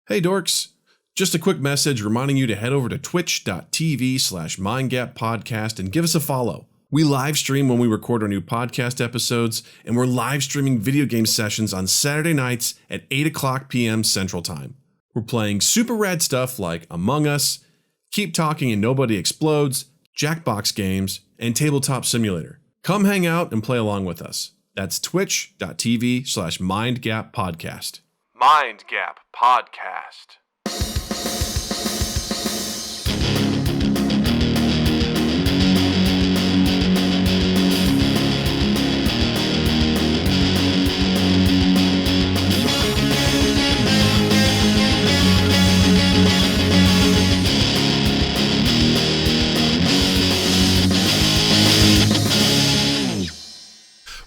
Hey dorks, just a quick message reminding you to head over to twitch.tv/mindgappodcast and give us a follow. We live stream when we record our new podcast episodes, and we're live streaming video game sessions on Saturday nights at 8 o'clock p.m. Central Time. We're playing super rad stuff like Among Us, Keep Talking and Nobody Explodes, Jackbox games, and Tabletop Simulator. Come hang out and play along with us. That's twitch.tv/mindgappodcast. Mind Gap Podcast.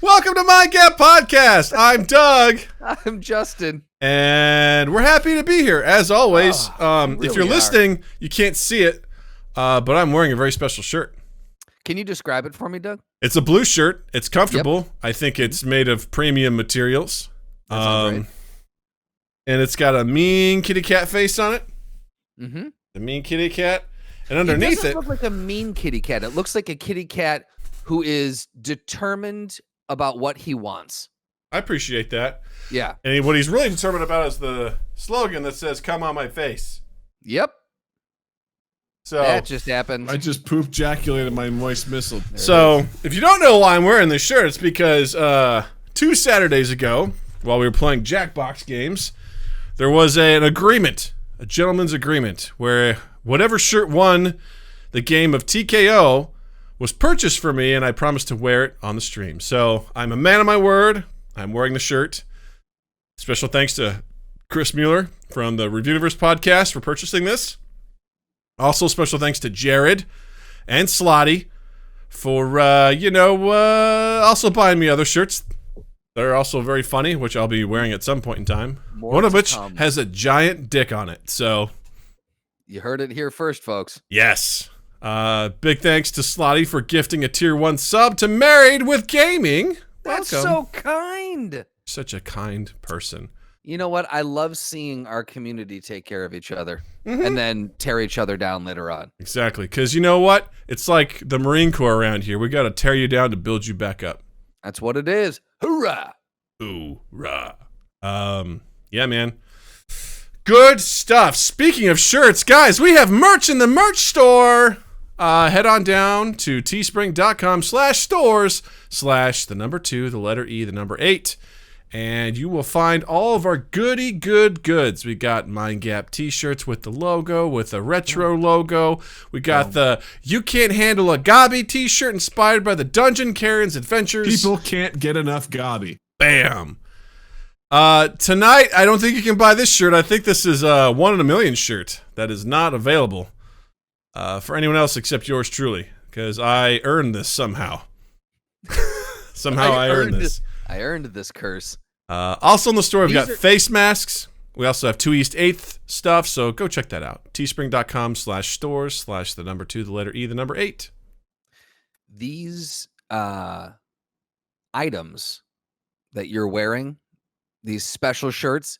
Welcome to Mind Gap Podcast. I'm Doug. I'm Justin. And we're happy to be here, as always. If you're listening, you can't see it, but I'm wearing a very special shirt. Can you describe it for me, Doug? It's a blue shirt. It's comfortable. Yep. I think it's made of premium materials. And it's got a mean kitty cat face on it. Mm-hmm. The mean kitty cat. And underneath it doesn't look like a mean kitty cat. It looks like a kitty cat who is determined about what he wants. I appreciate that. Yeah. And what he's really determined about is the slogan that says, "Come on my face." Yep. So that just happened. I just poop ejaculated my moist missile. So if you don't know why I'm wearing this shirt, it's because 2 Saturdays ago, while we were playing Jackbox games, there was an agreement, a gentleman's agreement, where whatever shirt won the game of TKO was purchased for me, and I promised to wear it on the stream. So I'm a man of my word. I'm wearing the shirt. Special thanks to Chris Mueller from the Reviewniverse podcast for purchasing this. Also, special thanks to Jared and Slotty for, also buying me other shirts. They're also very funny, which I'll be wearing at some point in time. One of which has a giant dick on it. So you heard it here first, folks. Yes. Big thanks to Slotty for gifting a tier 1 sub to Married with Gaming. That's Welcome. so kind. Such a kind person. You know what? I love seeing our community take care of each other and then tear each other down later on. Exactly. Because you know what? It's like the Marine Corps around here. We got to tear you down to build you back up. That's what it is. Hoorah! Hoorah. Yeah, man. Good stuff. Speaking of shirts, guys, we have merch in the merch store. Head on down to teespring.com/stores/2 and you will find all of our goody good goods. We got Mind Gap t-shirts with the logo, with a retro logo. We got the You Can't Handle a Gobby t-shirt inspired by the Dungeon Karen's Adventures. People can't get enough Gobby. Bam. Tonight, I don't think you can buy this shirt. I think this is a 1 in a million shirt that is not available for anyone else except yours truly, because I earned this somehow. I earned this. I earned this curse. Also in the store, we've got face masks. We also have 2 East 8th stuff, so go check that out. teespring.com/stores/2 These items that you're wearing, these special shirts,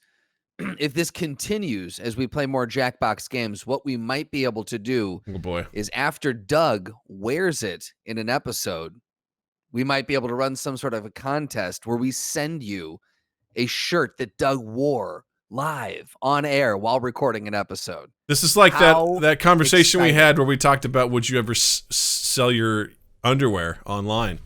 if this continues as we play more Jackbox games, what we might be able to do is after Doug wears it in an episode, we might be able to run some sort of a contest where we send you a shirt that Doug wore live on air while recording an episode. This is like that conversation we had where we talked about, would you ever sell your underwear online?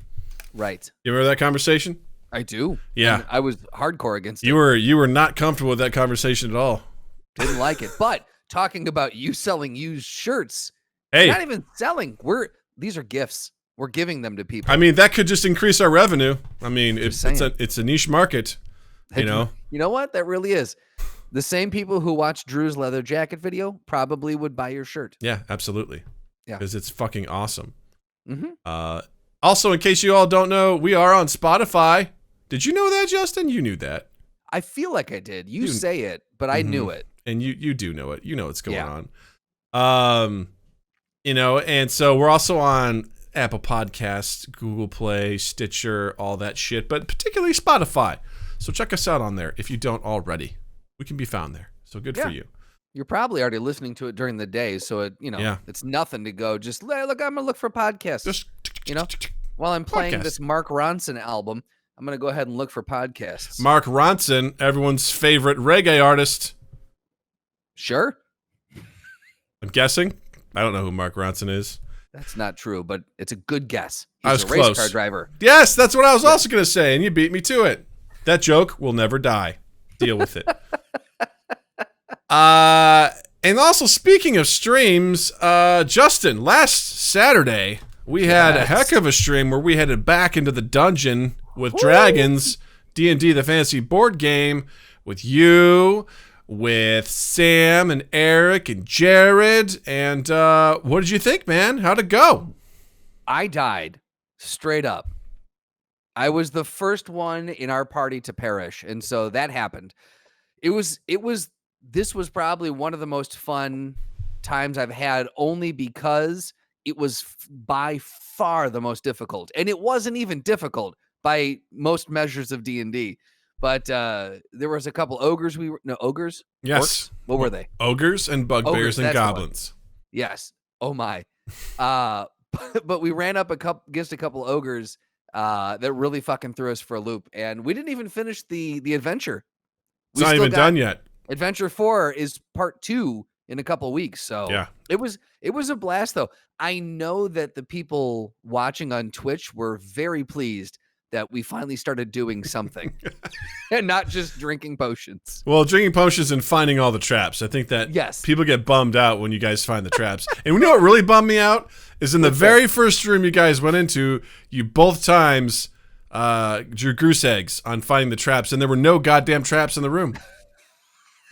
Right. You remember that conversation? I do. Yeah. And I was hardcore against it. You were not comfortable with that conversation at all. Didn't like it. But talking about you selling used shirts, hey, not even selling. These are gifts. We're giving them to people. I mean, that could just increase our revenue. I mean, it's a niche market, you know. You know what? That really is. The same people who watched Drew's leather jacket video probably would buy your shirt. Yeah, absolutely. Yeah. Because it's fucking awesome. Mm-hmm. Also, in case you all don't know, we are on Spotify. Did you know that, Justin? You knew that. I feel like I did. You say it, but I knew it. And you do know it. You know what's going on. And so we're also on Apple Podcasts, Google Play, Stitcher, all that shit, but particularly Spotify. So check us out on there if you don't already. We can be found there. So good for you. You're probably already listening to it during the day, so it's nothing to go. Just look, I'm gonna look for podcasts. Just while I'm playing this Mark Ronson album, I'm gonna go ahead and look for podcasts. Mark Ronson, everyone's favorite reggae artist. Sure. I'm guessing. I don't know who Mark Ronson is. That's not true, but it's a good guess. I was He's a close. race car driver. Yes, that's what I was also going to say, and you beat me to it. That joke will never die. Deal with it. And also, speaking of streams, Justin, last Saturday, we had a heck of a stream where we headed back into the dungeon with dragons, D&D, the fantasy board game, with you, with Sam and Eric and Jared. And what did you think, man? How'd it go? I died straight up. I was the first one in our party to perish, and so that happened. This was probably one of the most fun times I've had, only because it was by far the most difficult, and it wasn't even difficult by most measures of D&D. But there was a couple ogres. Ogres? Yes. Orcs? What were they? Ogres and bugbears and goblins. Yes. Oh my. But we ran up against a couple ogres that really fucking threw us for a loop, and we didn't even finish the adventure. It's not even done yet. Adventure 4 is part 2 in a couple weeks. So yeah, it was a blast, though. I know that the people watching on Twitch were very pleased that we finally started doing something and not just drinking potions. Well, drinking potions and finding all the traps. I think that people get bummed out when you guys find the traps. And you know what really bummed me out is in the very first room you guys went into, you both times drew goose eggs on finding the traps, and there were no goddamn traps in the room.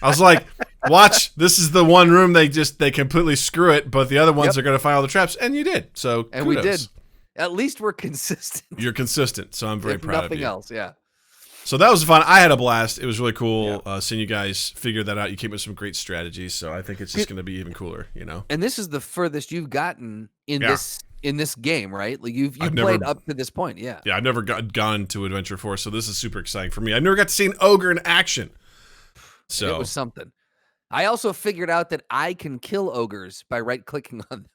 I was like, watch, this is the one room they completely screw it, but the other ones are going to find all the traps, and you did. So and kudos. We did. At least we're consistent. You're consistent, so I'm very proud of you. Nothing else, yeah. So that was fun. I had a blast. It was really cool seeing you guys figure that out. You came up with some great strategies, so I think it's just going to be even cooler, you know. And this is the furthest you've gotten in this game, right? Like you've played up to this point, yeah. Yeah, I've never gone to Adventure 4, so this is super exciting for me. I've never got to see an ogre in action. So it was something. I also figured out that I can kill ogres by right-clicking on them.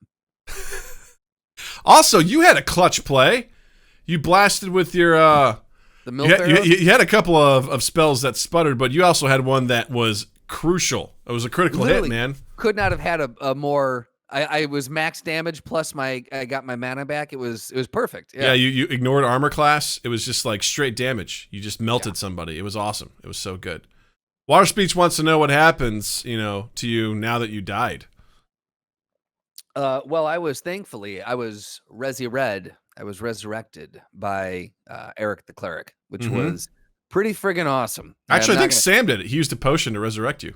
Also, you had a clutch play. You blasted with your the milk arrows? You had a couple of spells that sputtered, but you also had one that was crucial. It was a critical hit, man. Could not have had a more. I was max damage plus I got my mana back. It was perfect. Yeah, you ignored armor class. It was just like straight damage. You just melted somebody. It was awesome. It was so good. Water Speech wants to know what happens, to you now that you died. Well, I was resurrected by Eric the Cleric, which was pretty friggin' awesome. Actually, I think Sam did it. He used a potion to resurrect you.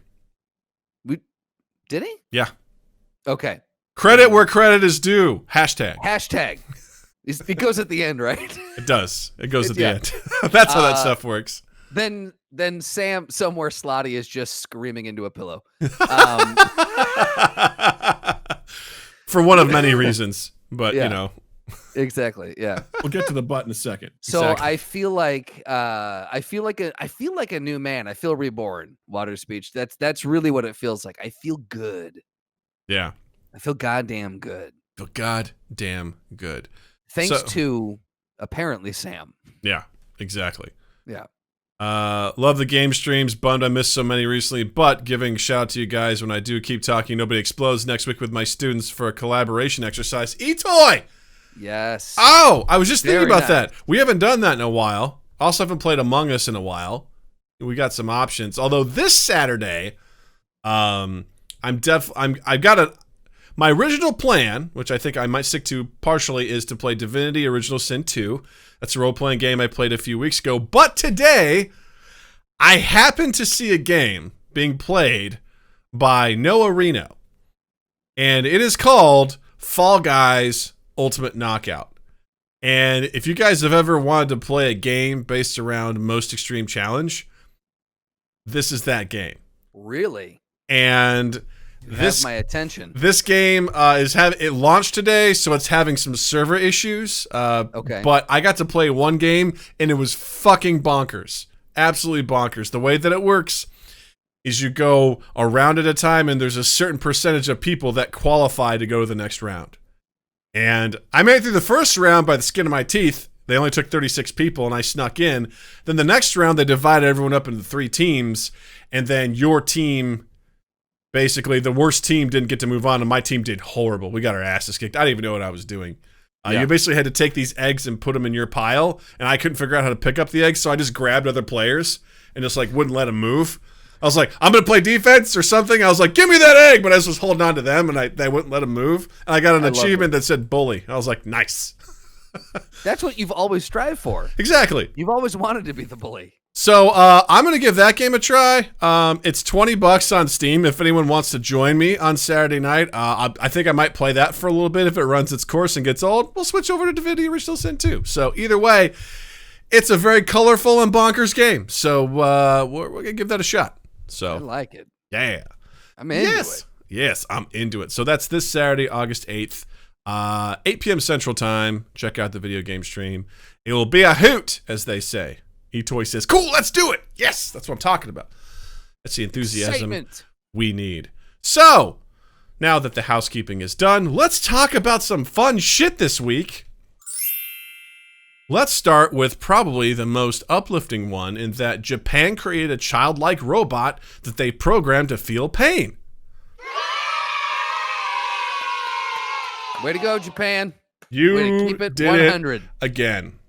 Did he? Yeah. Okay. Credit where credit is due. Hashtag. It goes at the end, right? It does. It goes at the end. That's how that stuff works. Then Sam somewhere slotty is just screaming into a pillow. For one of many reasons, but Exactly. Yeah. We'll get to the butt in a second. So exactly. I feel like a new man. I feel reborn. Water Speech. That's really what it feels like. I feel good. Yeah. I feel goddamn good. Feel goddamn good. Thanks to apparently Sam. Yeah. Exactly. Yeah. Love the game streams. Bummed I missed so many recently, but giving shout out to you guys when I do keep talking. Nobody explodes next week with my students for a collaboration exercise. E-Toy! Yes. Oh, I was just thinking about that. We haven't done that in a while. Also haven't played Among Us in a while. We got some options. Although this Saturday, my original plan, which I think I might stick to partially, is to play Divinity Original Sin 2. That's a role-playing game I played a few weeks ago. But today, I happened to see a game being played by Noah Reno. And it is called Fall Guys Ultimate Knockout. And if you guys have ever wanted to play a game based around Most Extreme Challenge, this is that game. Really? And This my attention. This game it launched today, so it's having some server issues. Okay. But I got to play one game, and it was fucking bonkers. Absolutely bonkers. The way that it works is you go a round at a time, and there's a certain percentage of people that qualify to go to the next round. And I made it through the first round by the skin of my teeth. They only took 36 people, and I snuck in. Then the next round, they divided everyone up into 3 teams, and then your team, basically, the worst team didn't get to move on, and my team did horrible. We got our asses kicked. I didn't even know what I was doing. You basically had to take these eggs and put them in your pile, and I couldn't figure out how to pick up the eggs, so I just grabbed other players and just, like, wouldn't let them move. I was like, I'm going to play defense or something. I was like, give me that egg, but I was just holding on to them, and they wouldn't let them move. And I got an achievement that said bully. I was like, nice. That's what you've always strived for. Exactly. You've always wanted to be the bully. So I'm going to give that game a try. It's $20 on Steam if anyone wants to join me on Saturday night. I think I might play that for a little bit. If it runs its course and gets old, we'll switch over to Divinity Original Sin 2. So either way, it's a very colorful and bonkers game. So we're going to give that a shot. So I like it. Yeah. I'm into it. Yes, I'm into it. So that's this Saturday, August 8th, 8 p.m. Central Time. Check out the video game stream. It will be a hoot, as they say. eToy says, cool, let's do it. Yes, that's what I'm talking about. That's the enthusiasm we need. So, now that the housekeeping is done, let's talk about some fun shit this week. Let's start with probably the most uplifting one, in that Japan created a childlike robot that they programmed to feel pain. Way to go, Japan. You Way to keep it did 100. it again.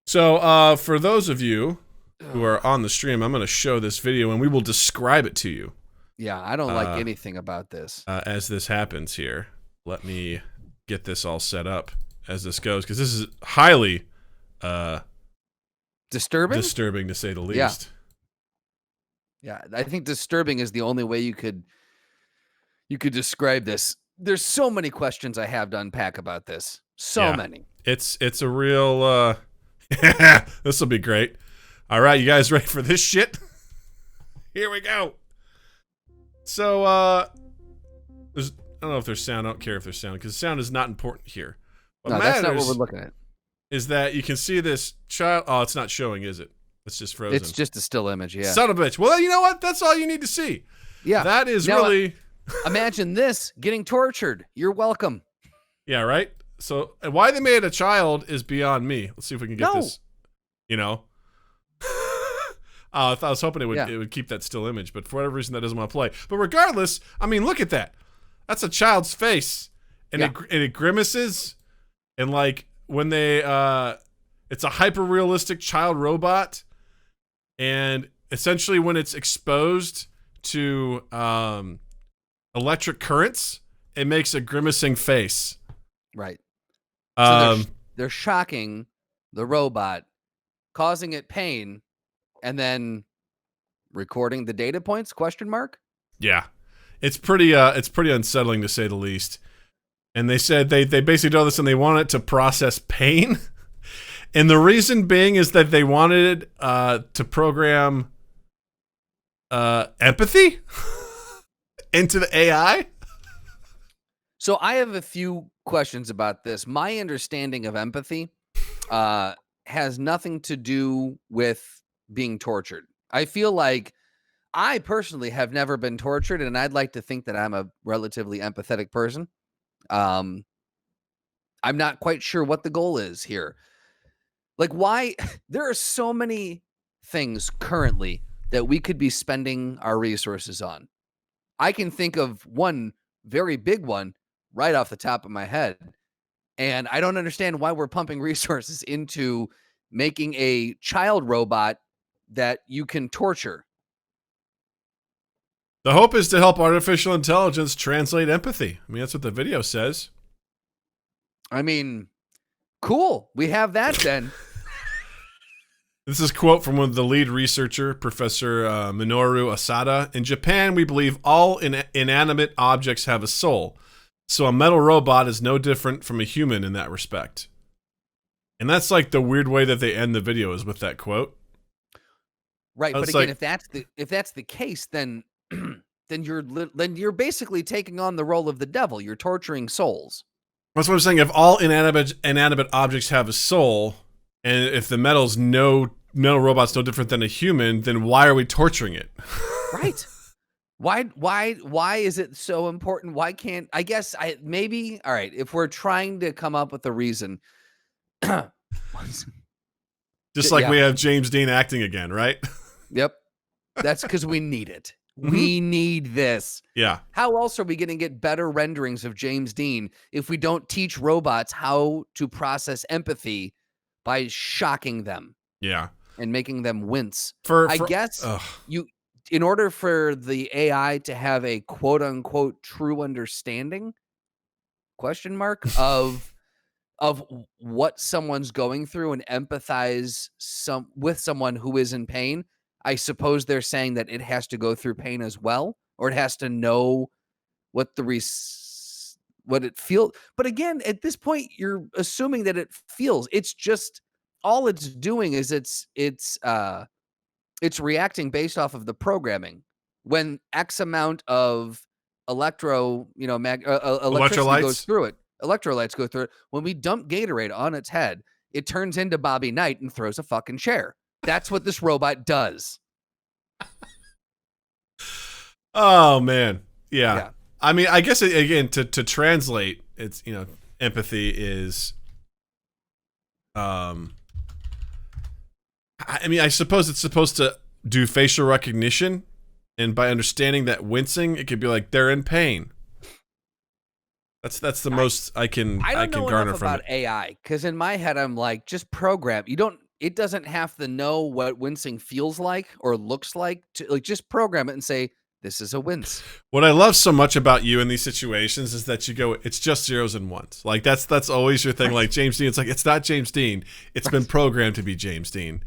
So, for those of you who are on the stream, I'm going to show this video, and we will describe it to you. Yeah, I don't like anything about this. As this happens here. Let me get this all set up as this goes, because this is highly disturbing to say the least. Yeah, I think disturbing is the only way you could describe this. There's so many questions I have to unpack about this. So many. It's a real this will be great. All right, you guys ready for this shit? Here we go. So I don't know if there's sound. I don't care if there's sound, because sound is not important here. What that's not what we're looking at. Is that you can see this child? Oh, it's not showing, is it? It's just frozen. It's just a still image, yeah. Son of a bitch. Well, you know what? That's all you need to see. Yeah. That is now, really... imagine this, getting tortured. You're welcome. Yeah, right? So why they made a child is beyond me. Let's see if we can get this, you know? I was hoping it would keep that still image, but for whatever reason that doesn't want to play. But regardless, I mean, look at that. That's a child's face. And it grimaces. And like when they it's a hyper realistic child robot, and essentially when it's exposed to electric currents, it makes a grimacing face. Right. So they're shocking the robot, causing it pain, and then recording the data points? Question mark? Yeah. It's pretty unsettling, to say the least. And they said they basically do this and they want it to process pain. And the reason being is that they wanted to program empathy into the AI. So I have a few questions about this. My understanding of empathy has nothing to do with being tortured. I feel like I personally have never been tortured, and I'd like to think that I'm a relatively empathetic person. I'm not quite sure what the goal is here. Like, why? There are so many things currently that we could be spending our resources on. I can think of one very big one right off the top of my head, and I don't understand why we're pumping resources into making a child robot that you can torture. The hope is to help artificial intelligence translate empathy. I mean, that's what the video says. I mean, cool. We have that then. This is a quote from one of the lead researcher, Professor Minoru Asada. In Japan, we believe all inanimate objects have a soul. So a metal robot is no different from a human in that respect. And that's like the weird way that they end the video is with that quote. Right, but again, if that's the case, then then you're basically taking on the role of the devil. You're torturing souls. That's what I'm saying. If all inanimate objects have a soul, and if the metal robot's no different than a human, then why are we torturing it? Right. Why is it so important? Why can't I guess maybe all right, if we're trying to come up with a reason. Just like we have James Dean acting again, right? Yep. That's because we need it. Mm-hmm. We need this. Yeah. How else are we going to get better renderings of James Dean if we don't teach robots how to process empathy by shocking them? Yeah. And making them wince. I guess in order for the AI to have a quote unquote true understanding of what someone's going through and empathize with someone who is in pain, I suppose they're saying that it has to go through pain as well, or it has to know what what it feels. But again, at this point, you're assuming that it feels. It's just all it's doing is it's reacting based off of the programming. When X amount of electricity goes through it, electrolytes go through it. When we dump Gatorade on its head, it turns into Bobby Knight and throws a fucking chair. That's what this robot does. Oh man, yeah. I mean, I guess again to translate, it's empathy is. I mean, I suppose it's supposed to do facial recognition, and by understanding that wincing, it could be like they're in pain. That's the most I can know garner enough from about it. AI, because in my head I'm like, just program. It doesn't have to know what wincing feels like or looks like. Just program it and say, this is a wince. What I love so much about you in these situations is that you go, it's just zeros and ones. Like that's always your thing. Right. Like James Dean, it's like, it's not James Dean. It's been programmed to be James Dean.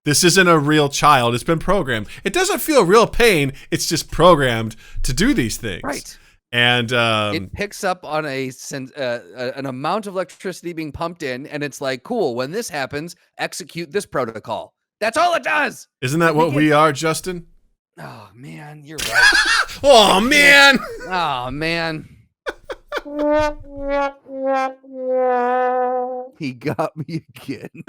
This isn't a real child. It's been programmed. It doesn't feel real pain. It's just programmed to do these things. Right. And it picks up on an amount of electricity being pumped in, and it's like, cool, when this happens, execute this protocol. That's all it does. Isn't that what we are, Justin? Oh, man, you're right. Oh, man. Oh, man. He got me again.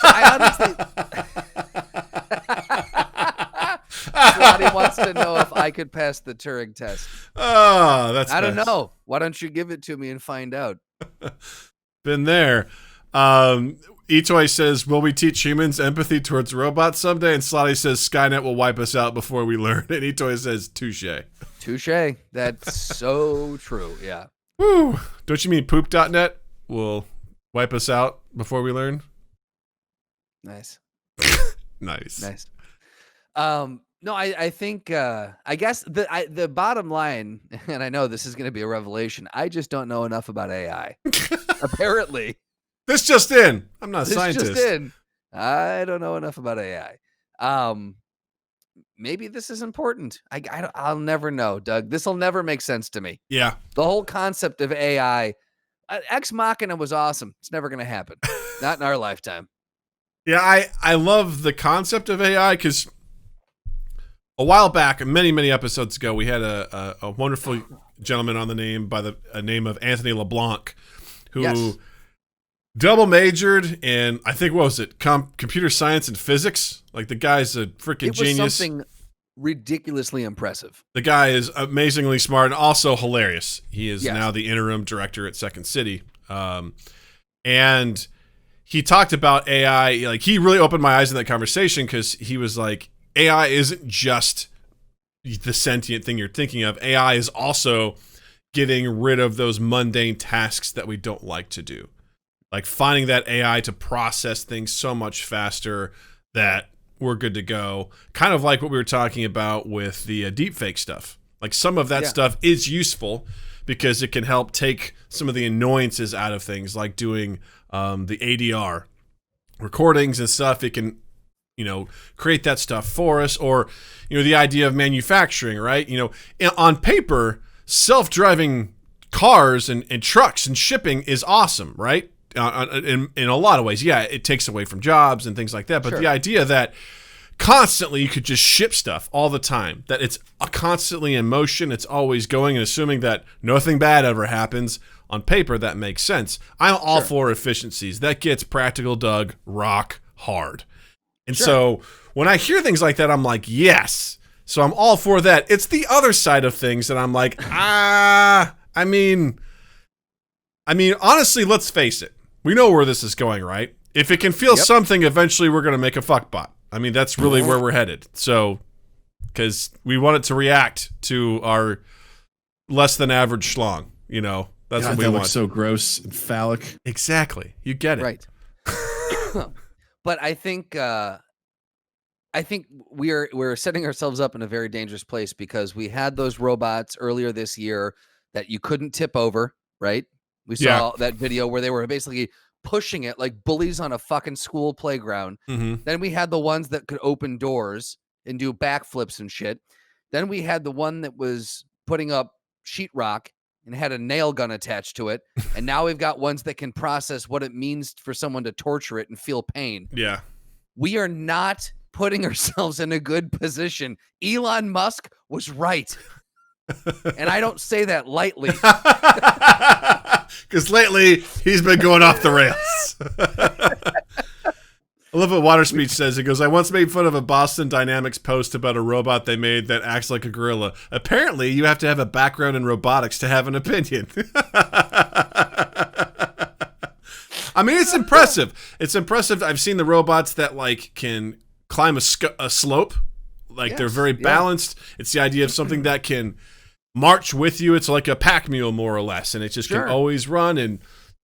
I honestly... Slotty wants to know if I could pass the Turing test. Oh, that's I don't know. Why don't you give it to me and find out? Been there. Etoy says, will we teach humans empathy towards robots someday? And Slotty says, Skynet will wipe us out before we learn. And Etoy says, touche. Touche. That's so true. Yeah. Woo. Don't you mean poop.net will wipe us out before we learn? Nice. Nice. No, I think I guess the bottom line, and I know this is going to be a revelation, I just don't know enough about AI. Apparently. This just in. I'm not a scientist. Just in. I don't know enough about AI. Maybe this is important. I'll never know, Doug. This will never make sense to me. Yeah. The whole concept of AI, Ex Machina was awesome. It's never going to happen. Not in our lifetime. Yeah, I love the concept of AI because a while back, many episodes ago, we had a wonderful gentleman on the name of Anthony LeBlanc, who double majored in, I think, what was it, computer science and physics. Like the guy's a freaking genius. It was something ridiculously impressive. The guy is amazingly smart and also hilarious. He is now the interim director at Second City, and he talked about AI. Like he really opened my eyes in that conversation because he was like, AI isn't just the sentient thing you're thinking of. AI is also getting rid of those mundane tasks that we don't like to do. Like finding that AI to process things so much faster that we're good to go. Kind of like what we were talking about with the deepfake stuff. Like some of that stuff is useful because it can help take some of the annoyances out of things, like doing the ADR recordings and stuff. It can create that stuff for us, or, the idea of manufacturing, right? On paper, self-driving cars and trucks and shipping is awesome, right? In a lot of ways. Yeah, it takes away from jobs and things like that. But the idea that constantly you could just ship stuff all the time, that it's constantly in motion, it's always going, and assuming that nothing bad ever happens, on paper, that makes sense. I'm all for efficiencies. That gets Practical Doug rock hard. And so when I hear things like that, I'm like, yes. So I'm all for that. It's the other side of things that I'm like, I mean, honestly, let's face it. We know where this is going, right? If it can feel something, eventually we're going to make a fuckbot. I mean, that's really where we're headed. So, because we want it to react to our less than average schlong, you know? That's what we that want. looks so gross and phallic. Exactly. You get it. Right. But I think we're setting ourselves up in a very dangerous place because we had those robots earlier this year that you couldn't tip over, right? We saw that video where they were basically pushing it like bullies on a fucking school playground. Mm-hmm. Then we had the ones that could open doors and do backflips and shit. Then we had the one that was putting up sheetrock and had a nail gun attached to it. And now we've got ones that can process what it means for someone to torture it and feel pain. Yeah. We are not putting ourselves in a good position. Elon Musk was right. And I don't say that lightly. Because lately, he's been going off the rails. I love what Water Speech says. He goes, I once made fun of a Boston Dynamics post about a robot they made that acts like a gorilla. Apparently, you have to have a background in robotics to have an opinion. I mean, it's impressive. It's impressive. I've seen the robots that, like, can climb a slope. Like, they're very balanced. It's the idea of something that can march with you. It's like a pack mule, more or less, and it just can always run. And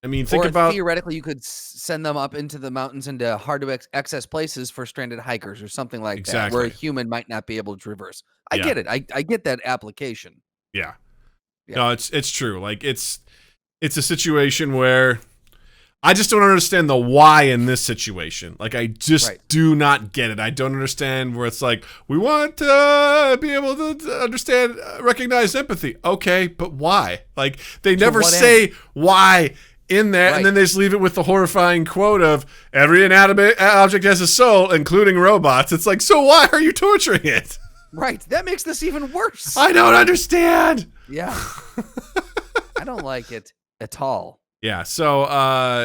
I mean, think about theoretically, you could send them up into the mountains into hard to access places for stranded hikers or something like that, where a human might not be able to traverse. I get it. I get that application. Yeah. No, it's true. Like it's a situation where I just don't understand the why in this situation. Like, I just do not get it. I don't understand where it's like, we want to be able to understand, recognize empathy. Okay, but why? Like, they never say why in there, and then they just leave it with the horrifying quote of, every inanimate object has a soul, including robots. It's like, so why are you torturing it? Right. That makes this even worse. I don't understand. Yeah. I don't like it at all. Yeah, so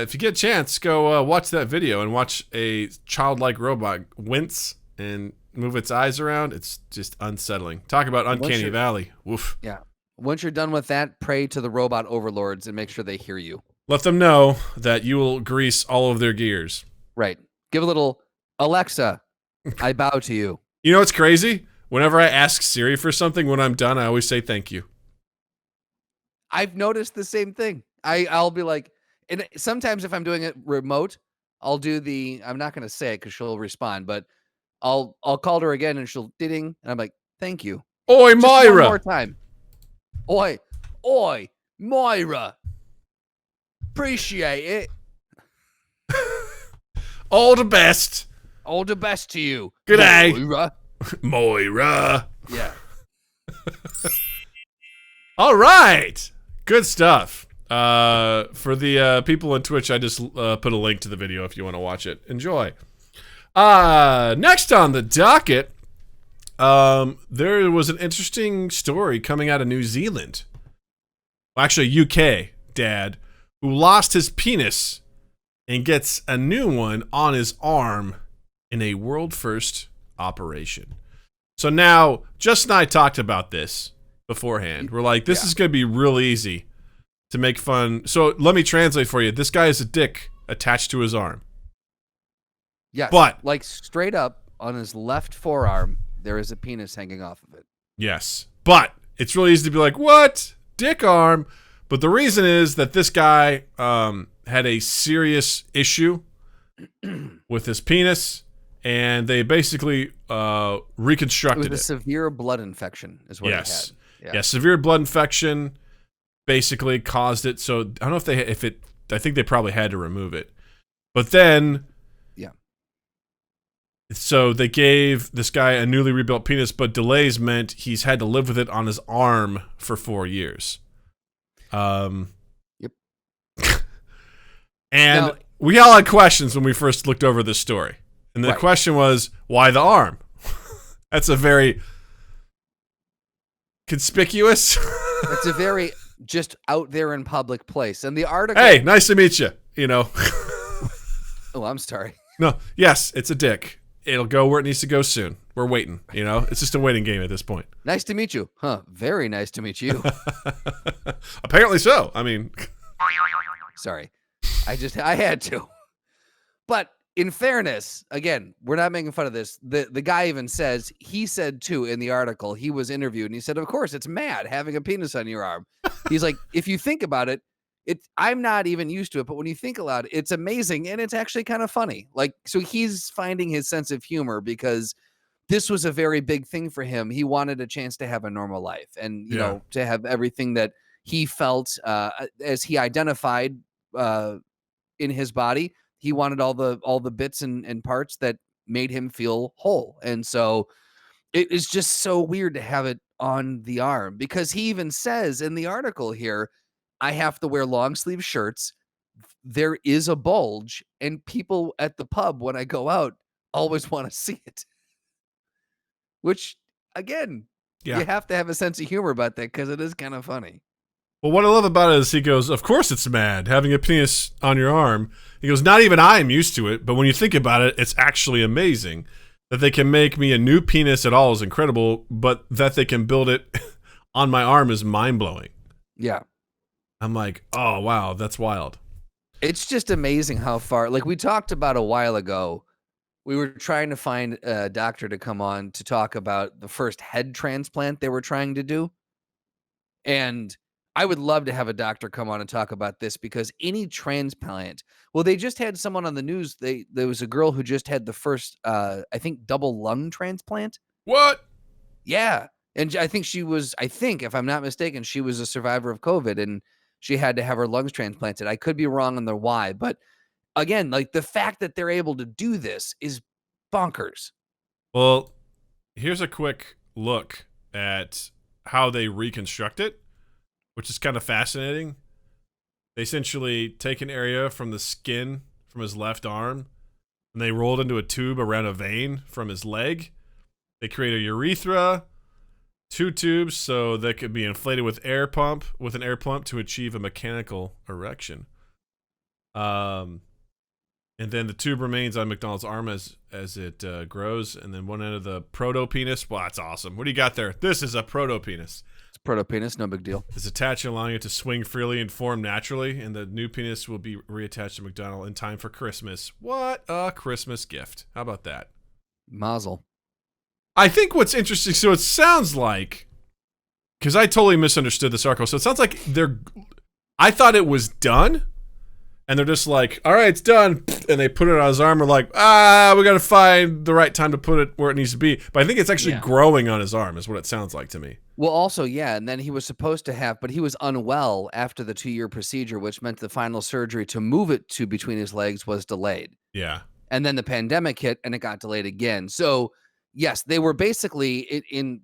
if you get a chance, go watch that video and watch a childlike robot wince and move its eyes around. It's just unsettling. Talk about uncanny valley. Woof. Yeah. Once you're done with that, pray to the robot overlords and make sure they hear you. Let them know that you will grease all of their gears. Right. Give a little, Alexa, I bow to you. You know what's crazy? Whenever I ask Siri for something, when I'm done, I always say thank you. I've noticed the same thing. I'll be like, and sometimes if I'm doing it remote, I'll do I'm not going to say it because she'll respond, but I'll call her again and she'll ding, and I'm like, thank you. Oi, just Moira. one more time. Oi, Moira. Appreciate it. All the best. All the best to you. Good day. Moira. Moira. Yeah. All right. Good stuff. For the people on Twitch, I just put a link to the video if you want to watch it. Enjoy. Next on the docket, there was an interesting story coming out of New Zealand. Well, actually, UK dad who lost his penis and gets a new one on his arm in a world first operation. So now, Justin and I talked about this beforehand. We're like, this is going to be real easy to make fun. So let me translate for you. This guy has a dick attached to his arm. Yes, but like straight up on his left forearm, there is a penis hanging off of it. Yes, but it's really easy to be like, what? Dick arm? But the reason is that this guy had a serious issue with his penis, and they basically reconstructed it. It was a severe blood infection is what he had. Yeah, severe blood infection basically caused it. So I don't know I think they probably had to remove it. But then so they gave this guy a newly rebuilt penis, but delays meant he's had to live with it on his arm for 4 years. Yep. And now, we all had questions when we first looked over this story. And the question was, why the arm? That's a very conspicuous. It's a very just out there in public place. And the article. Hey, nice to meet you. You know. Oh, I'm sorry. No, yes, it's a dick. it'll go where it needs to go soon. We're waiting. It's just a waiting game at this point. Nice to meet you. Huh? Very nice to meet you. Apparently so. I mean, sorry, I had to. But in fairness, again, we're not making fun of this. The guy even says, he said too in the article, he was interviewed and he said, of course, it's mad having a penis on your arm. He's like, if you think about it, I'm not even used to it, but when you think aloud, it's amazing and it's actually kind of funny. Like, so he's finding his sense of humor because this was a very big thing for him. He wanted a chance to have a normal life and, you know, to have everything that he felt as he identified in his body. He wanted all the bits and parts that made him feel whole. And so it is just so weird to have it on the arm because he even says in the article here, I have to wear long sleeve shirts. There is a bulge and people at the pub when I go out always want to see it. Which, again, you have to have a sense of humor about that because it is kind of funny. Well, what I love about it is he goes, of course it's mad having a penis on your arm. He goes, not even I am used to it, but when you think about it, it's actually amazing. That they can make me a new penis at all is incredible, but that they can build it on my arm is mind-blowing. Yeah. I'm like, oh, wow, that's wild. It's just amazing how far, like we talked about a while ago, we were trying to find a doctor to come on to talk about the first head transplant they were trying to do. And I would love to have a doctor come on and talk about this because any transplant, well, they just had someone on the news. There was a girl who just had the first, I think, double lung transplant. What? Yeah. And I think if I'm not mistaken, she was a survivor of COVID and she had to have her lungs transplanted. I could be wrong on the why, but again, like the fact that they're able to do this is bonkers. Well, here's a quick look at how they reconstruct it, which is kind of fascinating. They essentially take an area from the skin from his left arm and they roll it into a tube around a vein from his leg. They create a urethra, 2 tubes so that could be inflated with an air pump to achieve a mechanical erection. And then the tube remains on McDonald's arm as it grows, and then one end of the proto-penis. Well, that's awesome. What do you got there? This is a proto-penis. It's proto-penis, no big deal. It's attached, allowing it to swing freely and form naturally, and the new penis will be reattached to McDonald in time for Christmas. What a Christmas gift. How about that? Mazel. I think what's interesting, so it sounds like, because I totally misunderstood this article, so it sounds like I thought it was done, and they're just like, all right, it's done, and they put it on his arm, and like, we got to find the right time to put it where it needs to be. But I think it's actually growing on his arm is what it sounds like to me. Well, also, and then he was supposed to have, but he was unwell after the 2-year procedure, which meant the final surgery to move it to between his legs was delayed. Yeah. And then the pandemic hit, and it got delayed again. So, yes, they were basically in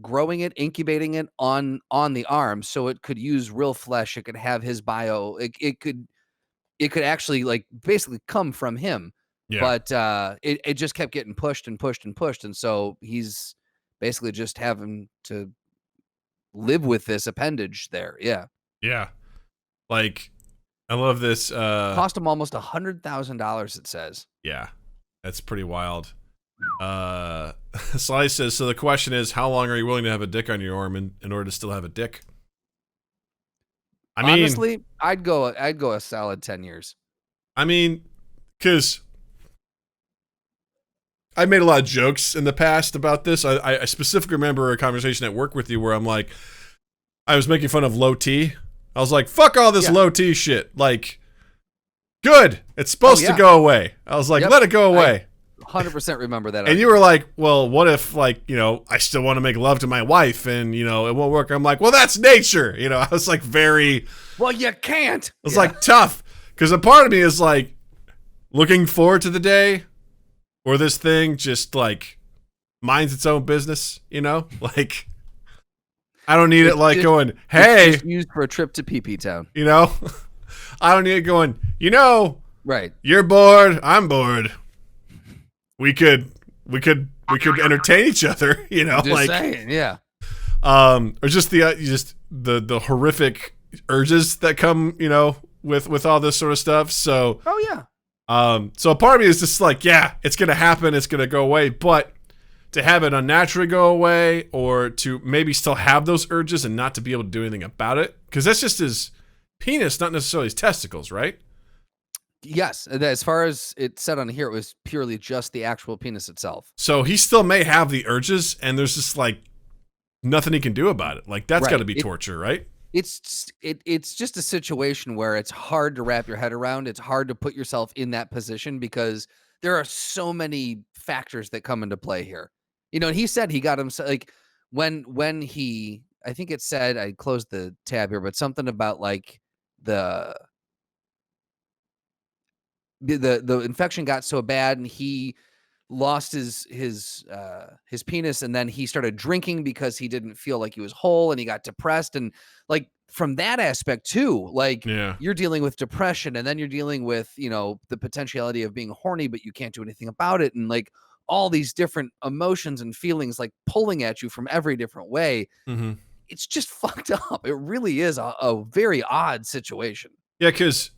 growing it, incubating it on the arm so it could use real flesh. It could have his bio. It could actually like basically come from him. Yeah. But it just kept getting pushed and pushed and pushed. And so he's basically just having to live with this appendage there. Yeah. Yeah. Like, I love this. Cost him almost $100,000, it says. Yeah. That's pretty wild. Slice says, so the question is, how long are you willing to have a dick on your arm in order to still have a dick? I mean, honestly, I'd go a solid 10 years. I mean, because I made a lot of jokes in the past about this. I specifically remember a conversation at work with you where I'm like, I was making fun of low T. I was like, fuck all this low T shit. Like, good. It's supposed to go away. I was like, let it go away. 100% remember that. And you were like, well, what if, like, I still want to make love to my wife and, it won't work. I'm like, well, that's nature. I was like very. Well, you can't. It was like tough. Because a part of me is like looking forward to the day where this thing just like minds its own business, Like, I don't need it like going, hey. It's used for a trip to Pee-Pee Town. I don't need it going, right. You're bored. I'm bored. We could entertain each other, Just like saying, yeah. Or just the horrific urges that come, with all this sort of stuff. So, oh yeah, So a part of me is just like, yeah, it's going to happen. It's going to go away. But to have it unnaturally go away, or to maybe still have those urges and not to be able to do anything about it, because that's just his penis, not necessarily his testicles, right? Yes, as far as it said on here, it was purely just the actual penis itself. So he still may have the urges, and there's just like nothing he can do about it. Like that's got to be torture, right? It's just a situation where it's hard to wrap your head around. It's hard to put yourself in that position because there are so many factors that come into play here. You know, and he said he got himself like when he, I think it said, I closed the tab here, but something about like the infection got so bad and he lost his penis, and then he started drinking because he didn't feel like he was whole, and he got depressed. And like from that aspect too, like you're dealing with depression, and then you're dealing with, you know, the potentiality of being horny, but you can't do anything about it, and like all these different emotions and feelings like pulling at you from every different way. It's just fucked up. It really is a very odd situation. Yeah, because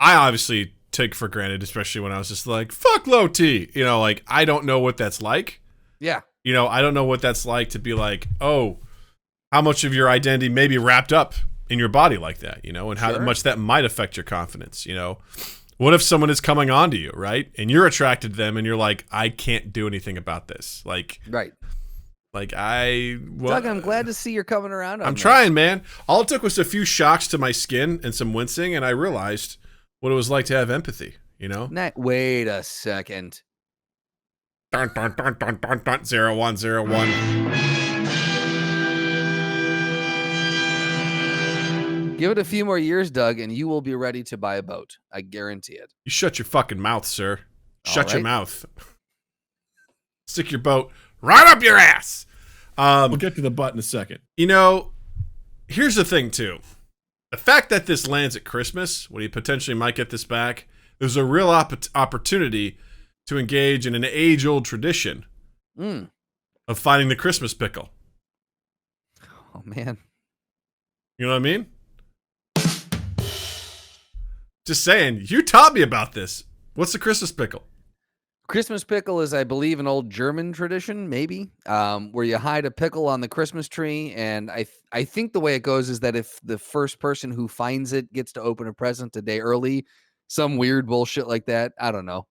I obviously take for granted, especially when I was just like, fuck low T. You know, like, I don't know what that's like. Yeah. You know, I don't know what that's like to be like, oh, how much of your identity may be wrapped up in your body like that, you know, and how much that might affect your confidence, you know. What if someone is coming on to you, right? And you're attracted to them and you're like, I can't do anything about this. Like, right. Like, Doug, I'm glad to see you're coming around on I'm this. trying, man. All it took was a few shocks to my skin and some wincing, and I realized what it was like to have empathy, you know? Wait a second. Dun, dun, dun, dun, dun, dun, 0101. Give it a few more years, Doug, and you will be ready to buy a boat. I guarantee it. You shut your fucking mouth, sir. Shut your mouth. Stick your boat right up your ass. We'll get to the butt in a second. You know, here's the thing, too. The fact that this lands at Christmas, when he potentially might get this back, there's a real opportunity to engage in an age-old tradition of finding the Christmas pickle. Oh, man. You know what I mean? Just saying, you taught me about this. What's the Christmas pickle? Christmas pickle is, I believe, an old German tradition, maybe, where you hide a pickle on the Christmas tree. And I think the way it goes is that if the first person who finds it gets to open a present a day early, some weird bullshit like that. I don't know.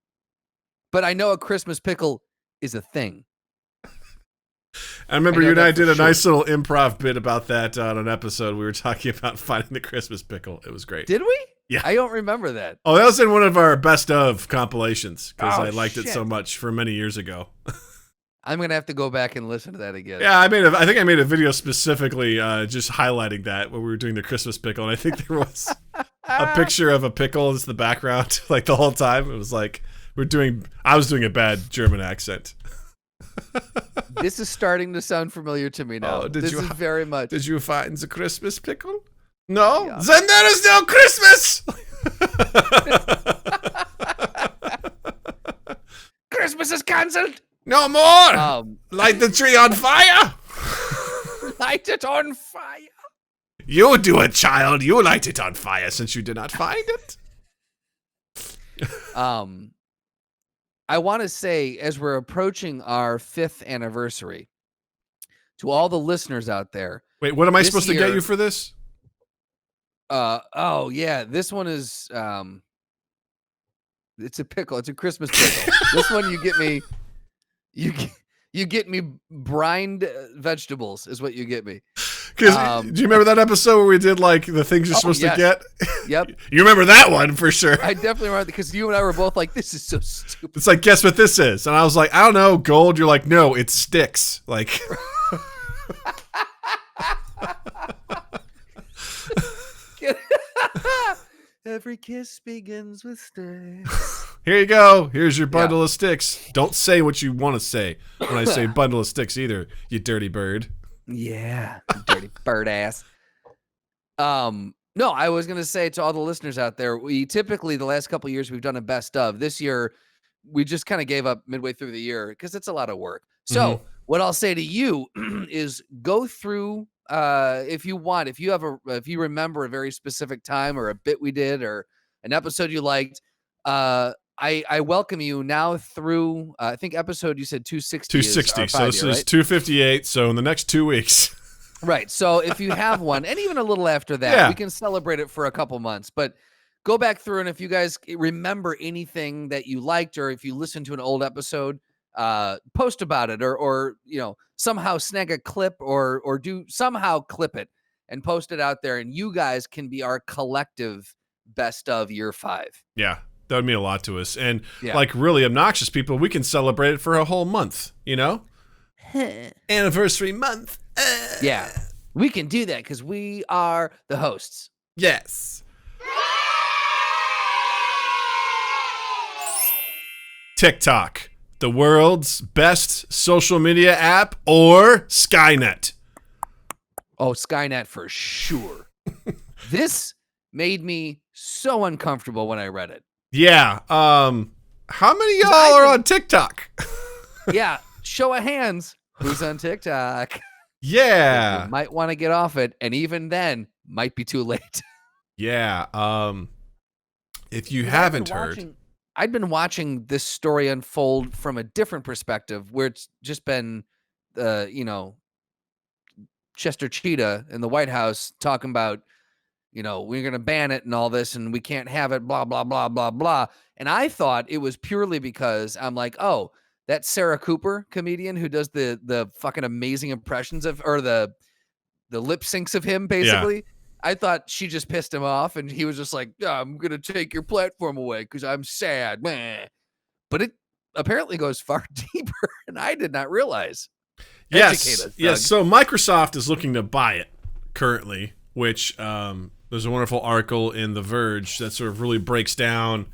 But I know a Christmas pickle is a thing. I remember you and I did a nice little improv bit about that on an episode. We were talking about finding the Christmas pickle. It was great. Did we? Yeah. I don't remember that. Oh, that was in one of our best of compilations because I liked it so much for many years ago. I'm going to have to go back and listen to that again. Yeah, I think I made a video specifically just highlighting that when we were doing the Christmas pickle. And I think there was a picture of a pickle as the background like the whole time. It was like I was doing a bad German accent. This is starting to sound familiar to me now. This is very much. Did you find the Christmas pickle? No? Yeah. Then there is no Christmas! Christmas is cancelled! No more! Light the tree on fire! Light it on fire! You do it, child. You light it on fire since you did not find it. I want to say, as we're approaching our 5th anniversary, to all the listeners out there. Wait, what am I supposed to get you for this? Oh yeah, this one is it's a pickle. It's a Christmas pickle. This one you get me brined vegetables is what you get me. Because do you remember that episode where we did like the things you're supposed to get? Yep. You remember that one for sure. I definitely remember because you and I were both like, this is so stupid. It's like, guess what this is? And I was like, I don't know, gold. You're like, no, it's sticks. Like every kiss begins with sticks. Here you go. Here's your bundle of sticks. Don't say what you want to say when I say bundle of sticks either, you dirty bird. Yeah, dirty bird ass. No, I was going to say to all the listeners out there, we typically, the last couple of years, we've done a best of. This year, we just kind of gave up midway through the year because it's a lot of work. So what I'll say to you is go through, if you want, if you remember a very specific time or a bit we did or an episode you liked, I welcome you now through, I think episode you said 260. 260. So this is right? 258. So in the next 2 weeks. Right. So if you have one, and even a little after that, we can celebrate it for a couple months. But go back through, and if you guys remember anything that you liked, or if you listen to an old episode, post about it, or somehow snag a clip, or do somehow clip it and post it out there, and you guys can be our collective best of year 5. Yeah, that would mean a lot to us. And like really obnoxious people, we can celebrate it for a whole month, Anniversary month. Yeah, we can do that because we are the hosts. Yes. TikTok, the world's best social media app, or Skynet? Oh, Skynet for sure. This made me so uncomfortable when I read it. Yeah. How many of y'all are on TikTok? Yeah. Show of hands. Who's on TikTok? Yeah. You might want to get off it. And even then, might be too late. Yeah. If you haven't heard. I'd been watching this story unfold from a different perspective, where it's just been, Chester Cheetah in the White House talking about, we're going to ban it and all this, and we can't have it, blah, blah, blah, blah, blah. And I thought it was purely because I'm like, oh, that Sarah Cooper comedian who does the fucking amazing impressions of, or the lip syncs of him, basically. Yeah. I thought she just pissed him off, and he was just like, I'm going to take your platform away because I'm sad. But it apparently goes far deeper, and I did not realize. Yes. So Microsoft is looking to buy it currently, which there's a wonderful article in The Verge that sort of really breaks down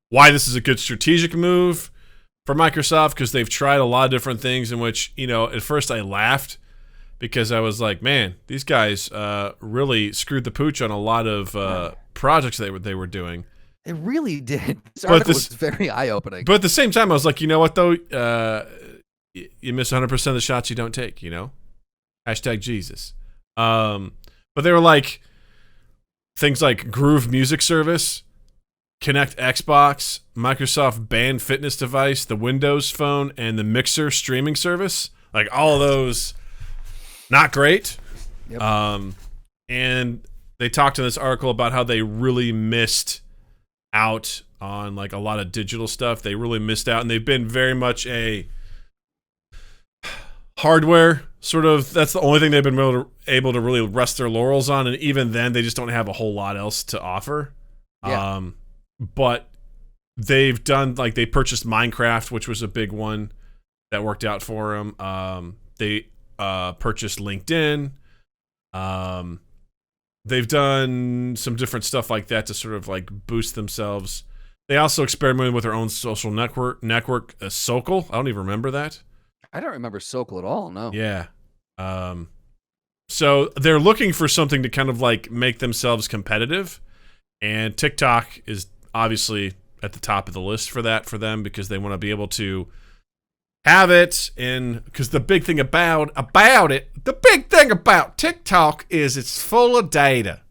why this is a good strategic move for Microsoft, because they've tried a lot of different things in which, at first I laughed because I was like, man, these guys really screwed the pooch on a lot of projects they were doing. It really did. This article was very eye-opening. But at the same time, I was like, you know what, though? You miss 100% of the shots you don't take, Hashtag Jesus. But they were like, things like Groove Music Service, Connect Xbox, Microsoft Band Fitness Device, the Windows Phone, and the Mixer streaming service. Like, all of those, not great. Yep. And they talked in this article about how they really missed out on, like, a lot of digital stuff. They really missed out, and they've been very much a hardware sort of, that's the only thing they've been able to really rest their laurels on, and even then they just don't have a whole lot else to offer. Yeah. But they've done, like, they purchased Minecraft, which was a big one that worked out for them. They purchased LinkedIn. They've done some different stuff like that to sort of like boost themselves. They also experimented with their own social network, Sokal. I don't even remember that. I don't remember Sokal at all, no. Yeah. So they're looking for something to kind of like make themselves competitive, and TikTok is obviously at the top of the list for that for them, because they want to be able to have it. And because the big thing about TikTok is it's full of data.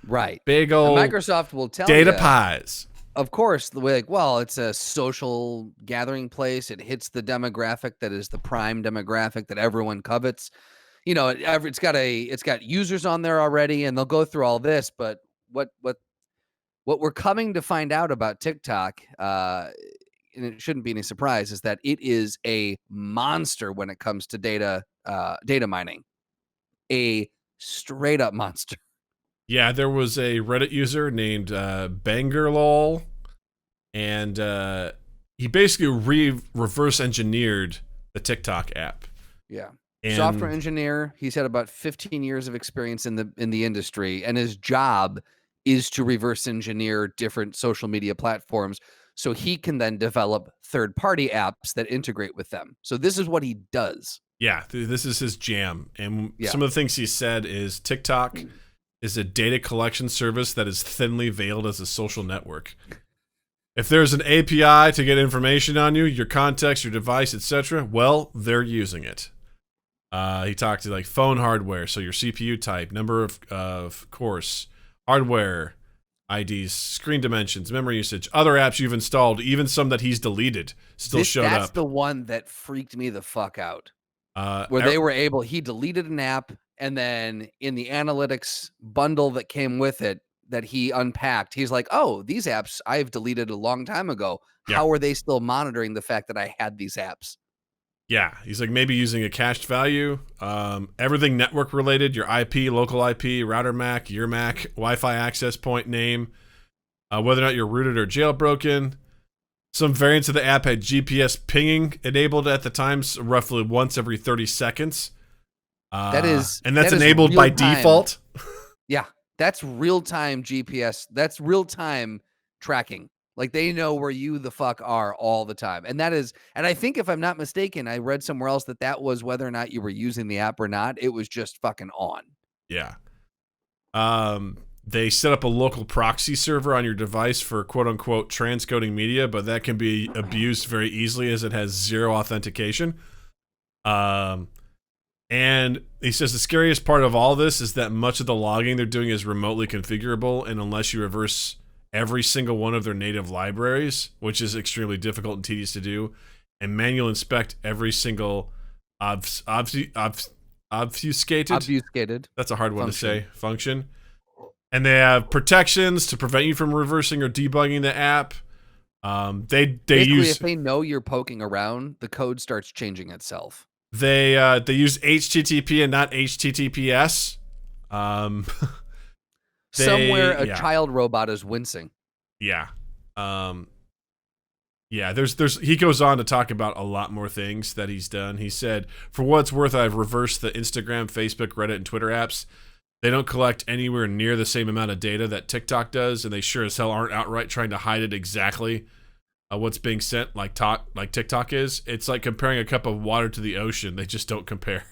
Right. Big old Microsoft will tell data you, pies. Of course, the way, like, well, it's a social gathering place. It hits the demographic that is the prime demographic that everyone covets. It's got users on there already, and they'll go through all this. But what we're coming to find out about TikTok, and it shouldn't be any surprise, is that it is a monster when it comes to data mining, a straight up monster. Yeah, there was a Reddit user named Bangerlol, and he basically reverse engineered the TikTok app. Yeah. Software engineer. He's had about 15 years of experience in the industry, and his job is to reverse engineer different social media platforms so he can then develop third-party apps that integrate with them. So this is what he does. Yeah, this is his jam. And some of the things he said is TikTok is a data collection service that is thinly veiled as a social network. If there's an API to get information on you, your context, your device, etc., well, they're using it. He talked to like phone hardware, so your CPU type, number of course, hardware, IDs, screen dimensions, memory usage, other apps you've installed, even some that he's deleted, still showed up. That's the one that freaked me the fuck out. Where he deleted an app, and then in the analytics bundle that came with it that he unpacked, he's like, oh, these apps I've deleted a long time ago. Yeah. How are they still monitoring the fact that I had these apps? Yeah, he's like maybe using a cached value, everything network related, your IP, local IP, router MAC, your MAC, Wi-Fi access point name, whether or not you're rooted or jailbroken. Some variants of the app had GPS pinging enabled at the time, roughly once every 30 seconds. That's enabled by default. Yeah, that's real-time GPS. That's real-time tracking. Like, they know where you the fuck are all the time. And I think, if I'm not mistaken, I read somewhere else that was whether or not you were using the app or not. It was just fucking on. Yeah. They set up a local proxy server on your device for quote unquote transcoding media, but that can be abused very easily as it has zero authentication. And he says the scariest part of all this is that much of the logging they're doing is remotely configurable, and unless you reverse every single one of their native libraries, which is extremely difficult and tedious to do, and manual inspect every single obfuscated. That's a hard one to say. Function. And they have protections to prevent you from reversing or debugging the app. If they know you're poking around, the code starts changing itself. They use HTTP and not HTTPS. Somewhere a child robot is wincing. Yeah. There's he goes on to talk about a lot more things that he's done. He said, for what it's worth, I've reversed the Instagram, Facebook, Reddit, and Twitter apps. They don't collect anywhere near the same amount of data that TikTok does, and they sure as hell aren't outright trying to hide it exactly what's being sent like TikTok is. It's like comparing a cup of water to the ocean. They just don't compare.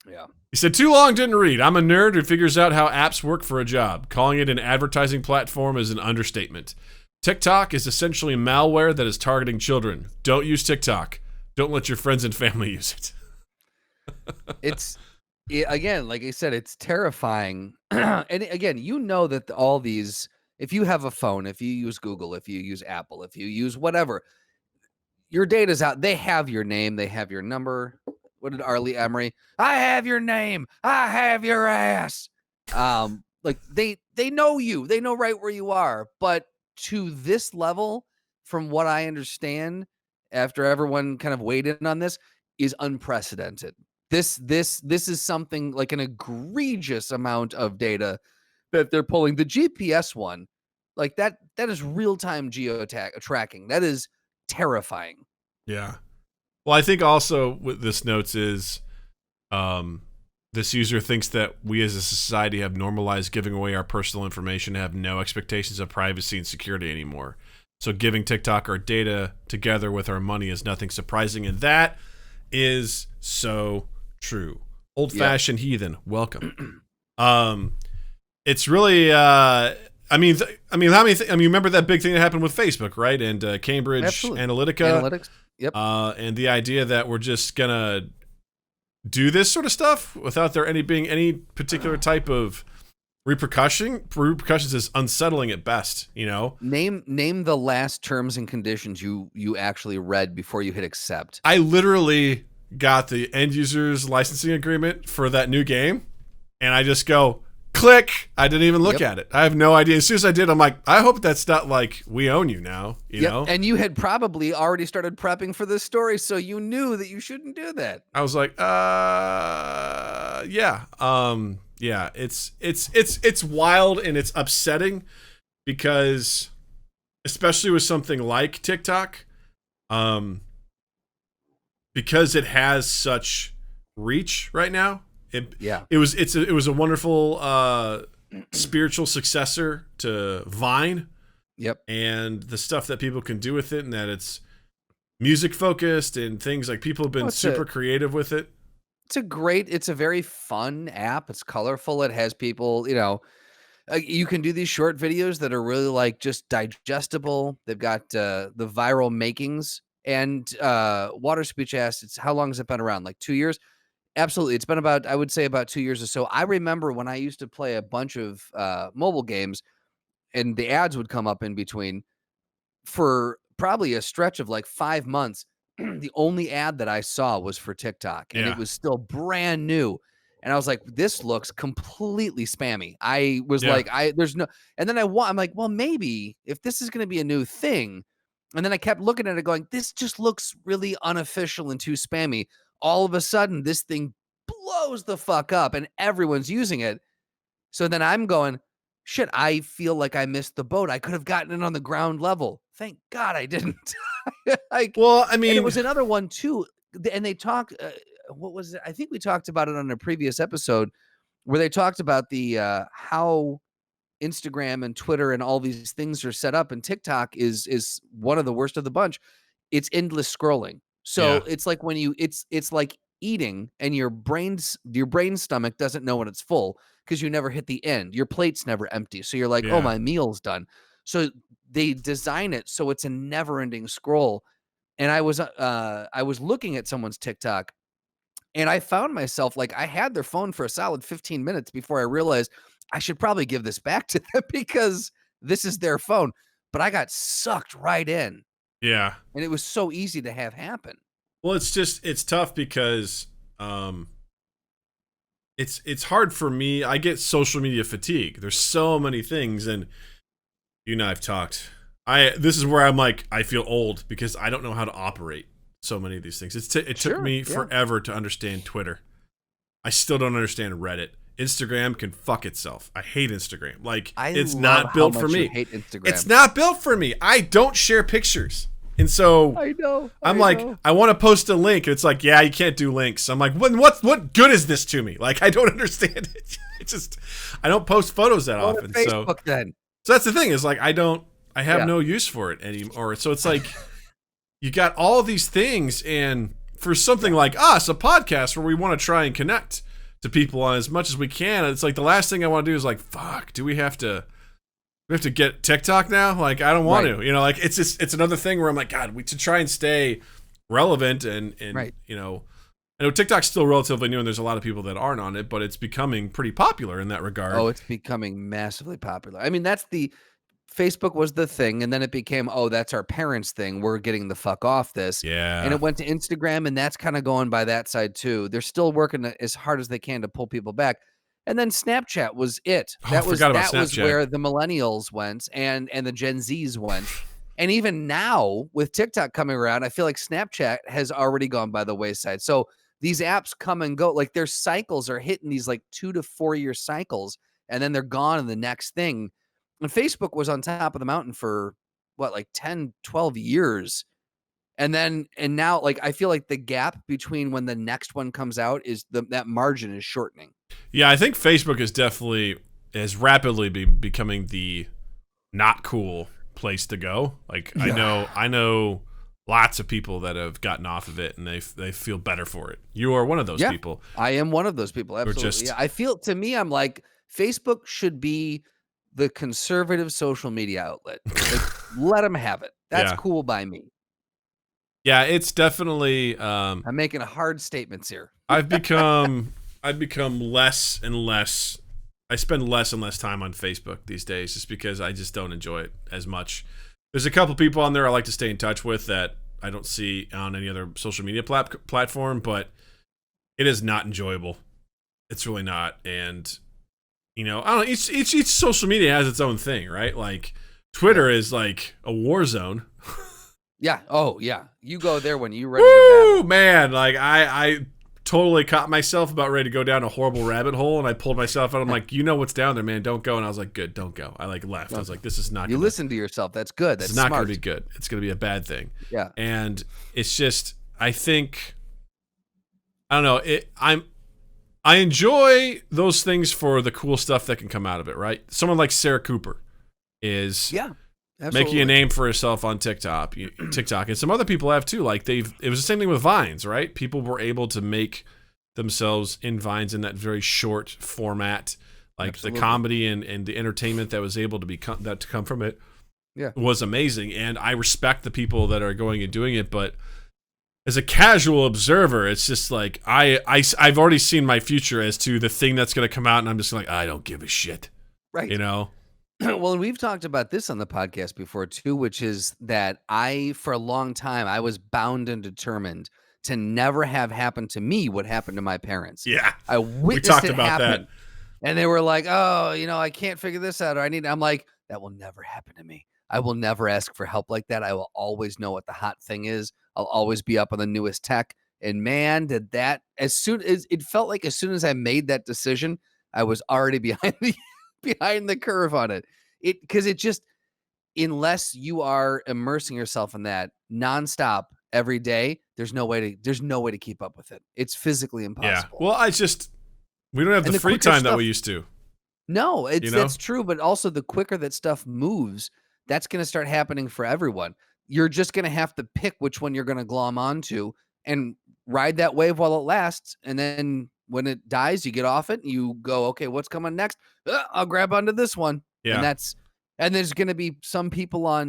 Yeah. He said, too long, didn't read. I'm a nerd who figures out how apps work for a job. Calling it an advertising platform is an understatement. TikTok is essentially malware that is targeting children. Don't use TikTok. Don't let your friends and family use it. Again, like I said, it's terrifying. And again, you know that all these, if you have a phone, if you use Google, if you use Apple, if you use whatever, your data's out. They have your name. They have your number. What did Arlie Emery? I have your name. I have your ass. Like they know you. They know right where you are. But to this level, from what I understand, after everyone kind of weighed in on this, is unprecedented. This is something like an egregious amount of data that they're pulling. The GPS one, like that is real-time tracking. That is terrifying. Yeah. Well, I think also what this notes is this user thinks that we as a society have normalized giving away our personal information and have no expectations of privacy and security anymore. So giving TikTok our data together with our money is nothing surprising, and that is so true. Old-fashioned heathen, welcome. It's really remember that big thing that happened with Facebook, right? And Cambridge Absolutely. Analytica. Yep. And the idea that we're just gonna do this sort of stuff without there being any particular type of repercussions is unsettling at best. You know, name the last terms and conditions you actually read before you hit accept. I literally got the end user's licensing agreement for that new game, and I just go click. I didn't even look at it. I have no idea. As soon as I did, I'm like, I hope that's not like we own you now. You know? And you had probably already started prepping for this story, so you knew that you shouldn't do that. I was like, yeah. It's wild and it's upsetting because, especially with something like TikTok, because it has such reach right now. It was a wonderful spiritual successor to Vine. Yep. And the stuff that people can do with it, and that it's music focused and things like people have been super creative with it. It's a very fun app. It's colorful. It has people, you can do these short videos that are really like just digestible. They've got the viral makings, and Water Speech asked, how long has it been around? Like 2 years? Absolutely. It's been I would say about 2 years or so. I remember when I used to play a bunch of mobile games, and the ads would come up in between for probably a stretch of like 5 months. The only ad that I saw was for TikTok, and it was still brand new. And I was like, this looks completely spammy. I was like, there's no, and then I'm like, well, maybe if this is going to be a new thing. And then I kept looking at it going, this just looks really unofficial and too spammy. All of a sudden, this thing blows the fuck up and everyone's using it. So then I'm going, shit, I feel like I missed the boat. I could have gotten it on the ground level. Thank God I didn't. Well, I mean, and it was another one too. And they talked, what was it? I think we talked about it on a previous episode where they talked about the how Instagram and Twitter and all these things are set up, and TikTok is one of the worst of the bunch. It's endless scrolling. So it's like when it's like eating, and your brain stomach doesn't know when it's full because you never hit the end. Your plate's never empty. So you're like, oh, my meal's done. So they design it so it's a never-ending scroll. And I was looking at someone's TikTok, and I found myself like I had their phone for a solid 15 minutes before I realized I should probably give this back to them because this is their phone. But I got sucked right in. Yeah. And it was so easy to have happen. Well, it's tough because it's hard for me. I get social media fatigue. There's so many things, and you and I have talked. This is where I'm like, I feel old because I don't know how to operate so many of these things. It took me forever to understand Twitter. I still don't understand Reddit. Instagram can fuck itself. I hate Instagram. Like, it's not built for me. Hate Instagram. It's not built for me. I don't share pictures. And so I know. I'm like, I want to post a link. And it's like, yeah, you can't do links. I'm like, what good is this to me? Like, I don't understand it. It's just, I don't post photos that often. Facebook then. So that's the thing is like, I have no use for it anymore. So it's like, you got all these things, and for something like us, a podcast where we want to try and connect to people on as much as we can, it's like the last thing I want to do is like, fuck, do we have to get TikTok now? Like, I don't want to, like it's another thing where I'm like, God, to try and stay relevant and I know TikTok's still relatively new and there's a lot of people that aren't on it, but it's becoming pretty popular in that regard. Oh, it's becoming massively popular. I mean, Facebook was the thing, and then it became, that's our parents' thing. We're getting the fuck off this. Yeah. And it went to Instagram, and that's kind of going by that side too. They're still working as hard as they can to pull people back. And then Snapchat was it. That was where the millennials went and the Gen Zs went. And even now with TikTok coming around, I feel like Snapchat has already gone by the wayside. So these apps come and go. Like, their cycles are hitting these like 2 to 4 year cycles, and then they're gone in the next thing. And Facebook was on top of the mountain for like 10, 12 years. And now, like, I feel like the gap between when the next one comes out is that margin is shortening. Yeah, I think Facebook is rapidly becoming the not cool place to go. Like, yeah. I know lots of people that have gotten off of it and they feel better for it. You are one of those people. I am one of those people. Absolutely. I feel, to me, I'm like, Facebook should be the conservative social media outlet. Like, let them have it. That's cool by me. Yeah, it's definitely. I'm making hard statements here. I've become less and less. I spend less and less time on Facebook these days, just because I just don't enjoy it as much. There's a couple people on there I like to stay in touch with that I don't see on any other social media platform, but it is not enjoyable. It's really not, and. I don't know. Each social media has its own thing, right? Like, Twitter is like a war zone. Yeah. Oh, yeah. You go there when you're ready to battle. Man. Like, I totally caught myself about ready to go down a horrible rabbit hole, and I pulled myself out. I'm like, what's down there, man. Don't go. And I was like, good, don't go. I left. I was like, this is not. You listen to yourself. That's good. That's not going to be good. It's going to be a bad thing. Yeah. And it's just, I think, I don't know. I enjoy those things for the cool stuff that can come out of it, right? Someone like Sarah Cooper is making a name for herself on TikTok, and some other people have too. Like, it was the same thing with Vines, right? People were able to make themselves in Vines in that very short format, like the comedy and the entertainment that was able to come from it was amazing. And I respect the people that are going and doing it, but as a casual observer, it's just like I've already seen my future as to the thing that's going to come out, and I'm just like, I don't give a shit, right? Well, and we've talked about this on the podcast before too, which is that for a long time, I was bound and determined to never have happened to me what happened to my parents. Yeah. I We witnessed talked it about happen. that. And they were like, oh, I can't figure this out. Or I'm like, that will never happen to me. I will never ask for help like that. I will always know what the hot thing is. I'll always be up on the newest tech. And man, did that it felt like as soon as I made that decision, I was already behind the curve on it. Because it just, unless you are immersing yourself in that nonstop every day, there's no way to keep up with it. It's physically impossible. Yeah. Well, we don't have the free time that we used to. No, that's true. But also the quicker that stuff moves, that's going to start happening for everyone. You're just going to have to pick which one you're going to glom onto and ride that wave while it lasts. And then when it dies, you get off it and you go, okay, what's coming next? I'll grab onto this one. Yeah. And there's going to be some people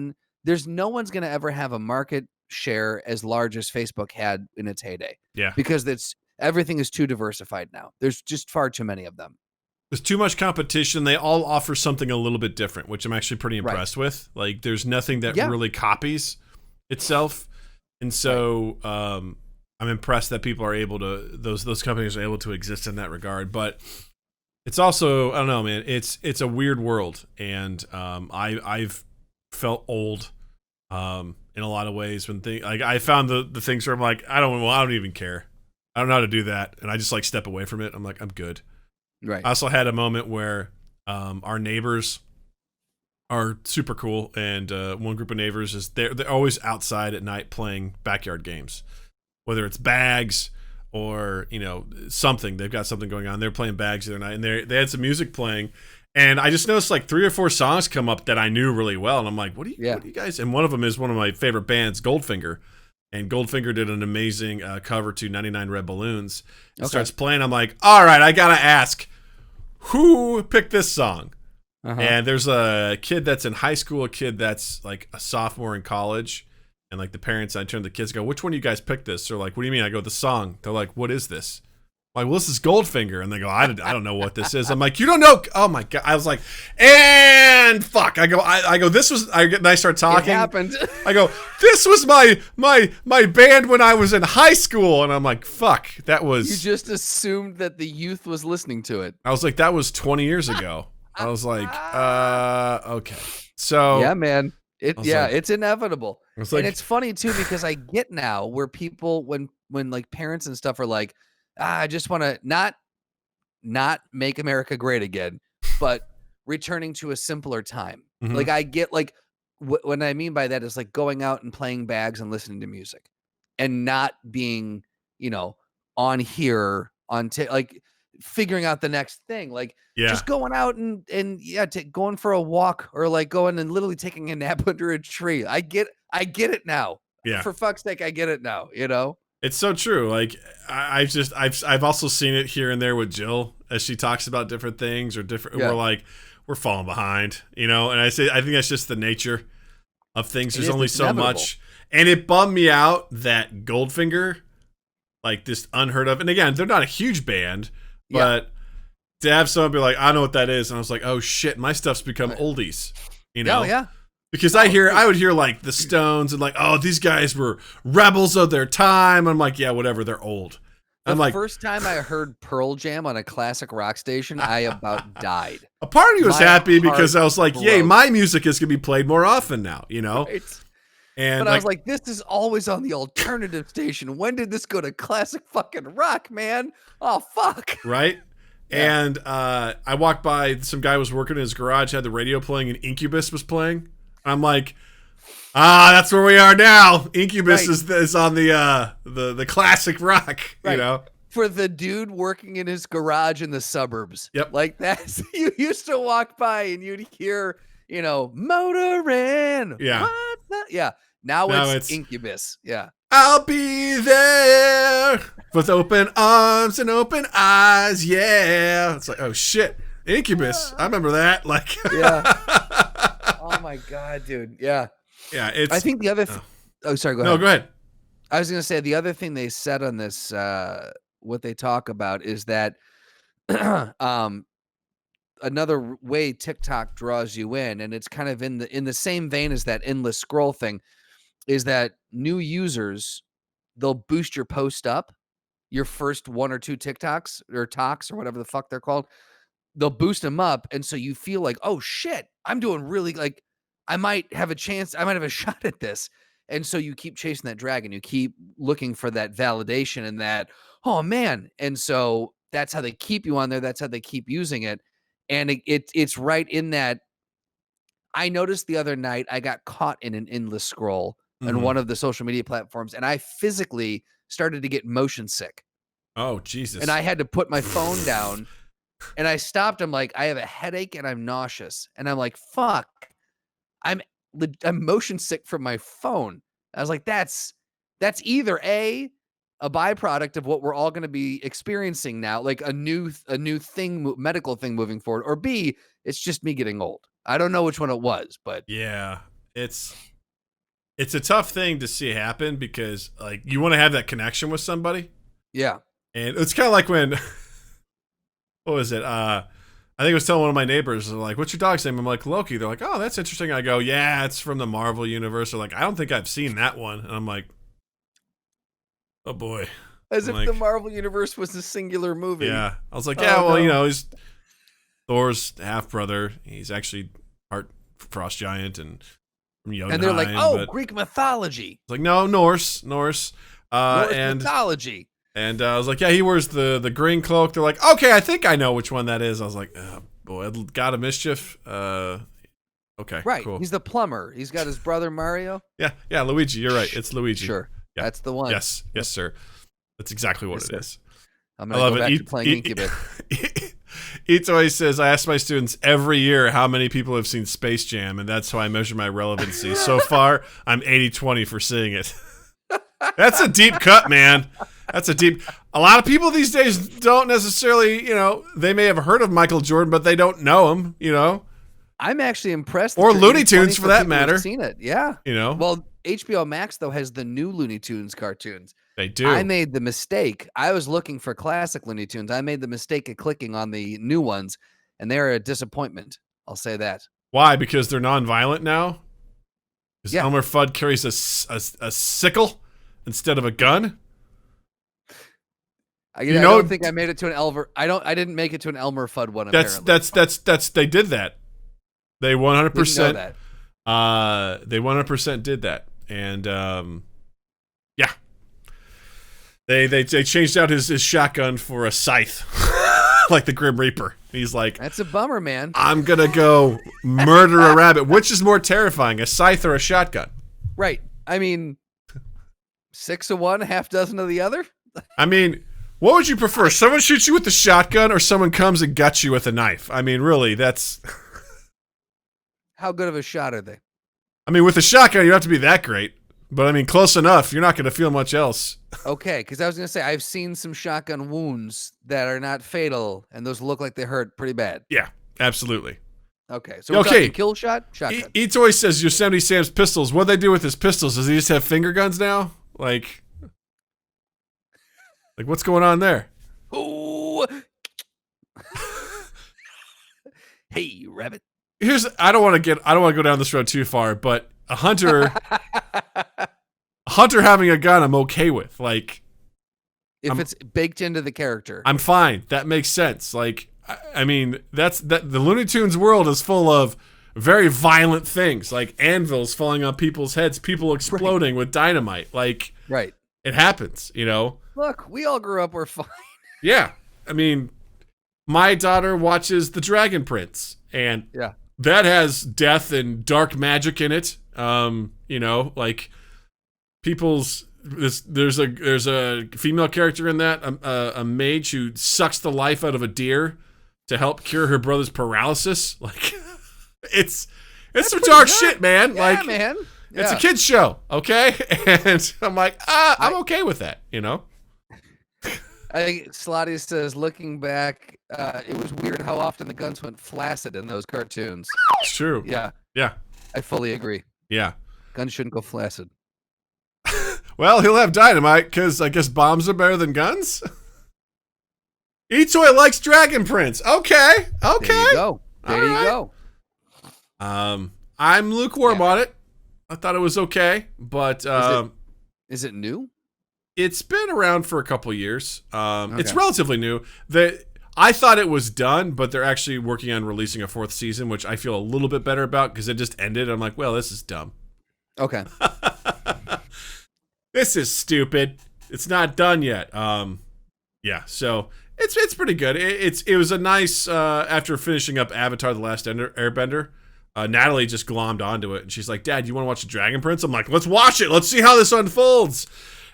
there's no one's going to ever have a market share as large as Facebook had in its heyday. Yeah. Because everything is too diversified now. There's just far too many of them. There's too much competition. They all offer something a little bit different, which I'm actually pretty impressed with. Like, there's nothing that really copies itself. And so I'm impressed that people are able to, those companies are able to exist in that regard. But it's also, I don't know, man, it's a weird world. And I've felt old in a lot of ways when I found the things where I'm like, I don't even care. I don't know how to do that. And I just like step away from it. I'm like, I'm good. Right. I also had a moment where our neighbors are super cool, and one group of neighbors is they're always outside at night playing backyard games, whether it's bags or something. They've got something going on. They're playing bags the other night, and they had some music playing, and I just noticed like 3 or 4 songs come up that I knew really well, and I'm like, what do you guys? And one of them is one of my favorite bands, Goldfinger. And Goldfinger did an amazing cover to 99 Red Balloons. It starts playing. I'm like, all right, I got to ask, who picked this song? And there's a kid that's in high school, a kid that's like a sophomore in college. And like the parents, I turn to the kids and go, which one of you guys picked this? They're like, what do you mean? I go, the song. They're like, what is this? I'm like, well, this is Goldfinger. And they go, I don't know what this is. I'm like, you don't know? Oh my God. I was like, and fuck. I go, this was, and I start talking. It happened. I go, this was my band when I was in high school. And I'm like, fuck, that was. You just assumed that the youth was listening to it. I was like, that was 20 years ago. I was like, okay. So. Yeah, man. It's inevitable. Like, and it's funny too, because I get now where people, when like parents and stuff are like, I just want to not make America great again, but returning to a simpler time. Mm-hmm. Like I get like what I mean by that is like going out and playing bags and listening to music and not being, on here like figuring out the next thing. Like just going out and going for a walk or like going and literally taking a nap under a tree. I get it now. Yeah. For fuck's sake, I get it now, It's so true. Like I've also seen it here and there with Jill as she talks about different things or different. Yeah. We're falling behind, and I think that's just the nature of things. There's only so much, and it bummed me out that Goldfinger, like this unheard of, and again, they're not a huge band, but to have someone be like, I know what that is, and I was like, oh shit, my stuff's become oldies, Oh yeah. Because I would hear like the Stones and like, oh, these guys were rebels of their time. I'm like, yeah, whatever, they're old. The first time I heard Pearl Jam on a classic rock station, I about died. A part of me was happy because I was like, yay, my music is going to be played more often now, Right. But I was like, this is always on the alternative station. When did this go to classic fucking rock, man? Oh, fuck. Right? Yeah. And I walked by, some guy was working in his garage, had the radio playing, and Incubus was playing. I'm like, that's where we are now. Incubus is on the classic rock, For the dude working in his garage in the suburbs. Yep. Like that's, you used to walk by and you'd hear, motorin. Yeah. What the? Yeah. Now it's Incubus. Yeah. I'll be there with open arms and open eyes. Yeah. It's like, oh shit. Incubus. I remember that. Like, yeah. Oh my God, dude. Yeah. Yeah. I think the other, sorry, go ahead. No, go ahead. I was going to say the other thing they said on this, what they talk about is that, another way TikTok draws you in, and it's kind of in the same vein as that endless scroll thing, is that new users, they'll boost your post up, your first 1 or 2 TikToks or talks or whatever the fuck they're called. They'll boost them up, and so you feel like, oh shit, I'm doing really, like, I might have a chance, I might have a shot at this. And so you keep chasing that dragon, you keep looking for that validation and that, oh man. And so that's how they keep you on there, that's how they keep using it. And it's right in that. I noticed the other night I got caught in an endless scroll on one of the social media platforms, and I physically started to get motion sick. Oh, Jesus. And I had to put my phone down, and I stopped. I'm like, I have a headache and I'm nauseous. And I'm like, fuck, I'm motion sick from my phone. I was like, that's either a byproduct of what we're all going to be experiencing now, like a new thing, medical thing moving forward, or B, it's just me getting old. I don't know which one it was, but yeah, it's a tough thing to see happen because like you want to have that connection with somebody. Yeah. And it's kind of like when, what was it? I think I was telling one of my neighbors, they're like, what's your dog's name? I'm like, Loki. They're like, oh, that's interesting. I go, yeah, it's from the Marvel universe. They're like, I don't think I've seen that one. And I'm like, oh boy. As I'm if like, the Marvel universe was a singular movie. Yeah. I was like, yeah, well, you know, he's Thor's half brother. He's actually part frost giant and from Jotunheim. And they're like, oh, Greek mythology. It's like, no, Norse. Norse And mythology. And I was like, yeah, he wears the green cloak. They're like, okay, I think I know which one that is. I was like, oh, boy, God of Mischief. Okay, right. Cool. He's the plumber. He's got his brother Mario. Yeah, Luigi. You're right. It's Luigi. Sure. Yeah. That's the one. Yes, sir. That's exactly what it is. I'm going to go back to playing Incubus. Ito says, I ask my students every year how many people have seen Space Jam, and that's how I measure my relevancy. So far, I'm 80-20 for seeing it. That's a deep cut, man. A lot of people these days don't necessarily, you know, they may have heard of Michael Jordan, but they don't know him, you know. I'm actually impressed. Or Looney Tunes for that matter. Seen it, yeah. You know. Well, HBO Max though has the new Looney Tunes cartoons. They do. I made the mistake. I was looking for classic Looney Tunes. I made the mistake of clicking on the new ones, and they're a disappointment. I'll say that. Why? Because they're non-violent now. Because Yeah. Elmer Fudd carries a sickle instead of a gun. I don't think I made it to an Elmer. I didn't make it to an Elmer Fudd one. That's they did that. They 100%. They 100% did that, and yeah, they changed out his shotgun for a scythe, like the Grim Reaper. He's like, that's a bummer, man. I'm gonna go murder a rabbit. Which is more terrifying, a scythe or a shotgun? Right. I mean, 6 of one, half dozen of the other. I mean, what would you prefer? Someone shoots you with a shotgun, or someone comes and guts you with a knife? I mean, really, that's. How good of a shot are they? I mean, with a shotgun, you don't have to be that great. But, I mean, close enough. You're not going to feel much else. Okay, because I was going to say, I've seen some shotgun wounds that are not fatal, and those look like they hurt pretty bad. Yeah, absolutely. Okay, so we're talking kill shot? Shotgun. Etoy says Yosemite Sam's pistols. What do they do with his pistols? Does he just have finger guns now? Like what's going on there? Ooh. Hey, rabbit. I don't want to go down this road too far, but a hunter having a gun I'm okay with. Like, if it's baked into the character, I'm fine. That makes sense. Like, I mean, the Looney Tunes world is full of very violent things, like anvils falling on people's heads, people exploding with dynamite. Like, right. It happens, you know. Look, we all grew up. We're fine. Yeah, I mean, my daughter watches The Dragon Prince, and yeah. That has death and dark magic in it. You know, like there's a female character in that, a mage who sucks the life out of a deer to help cure her brother's paralysis. Like, it's some dark shit, man. Yeah, like, man. Yeah. It's a kid's show, okay? And I'm like, I'm okay with that, you know. I think Slotty says, looking back, it was weird how often the guns went flaccid in those cartoons. It's true. Yeah. Yeah. I fully agree. Yeah. Guns shouldn't go flaccid. Well, he'll have dynamite because I guess bombs are better than guns. Etoy likes Dragon Prince. Okay. There you go. There you go. I'm lukewarm on it. I thought it was okay, but is it new? It's been around for a couple years. It's relatively new. I thought it was done, but they're actually working on releasing a 4th season, which I feel a little bit better about because it just ended. I'm like, well, this is dumb. Okay. This is stupid. It's not done yet. Yeah, so it's pretty good. It was a nice after finishing up Avatar: The Last Airbender. Natalie just glommed onto it, and she's like, "Dad, you want to watch the Dragon Prince?" I'm like, "Let's watch it. Let's see how this unfolds."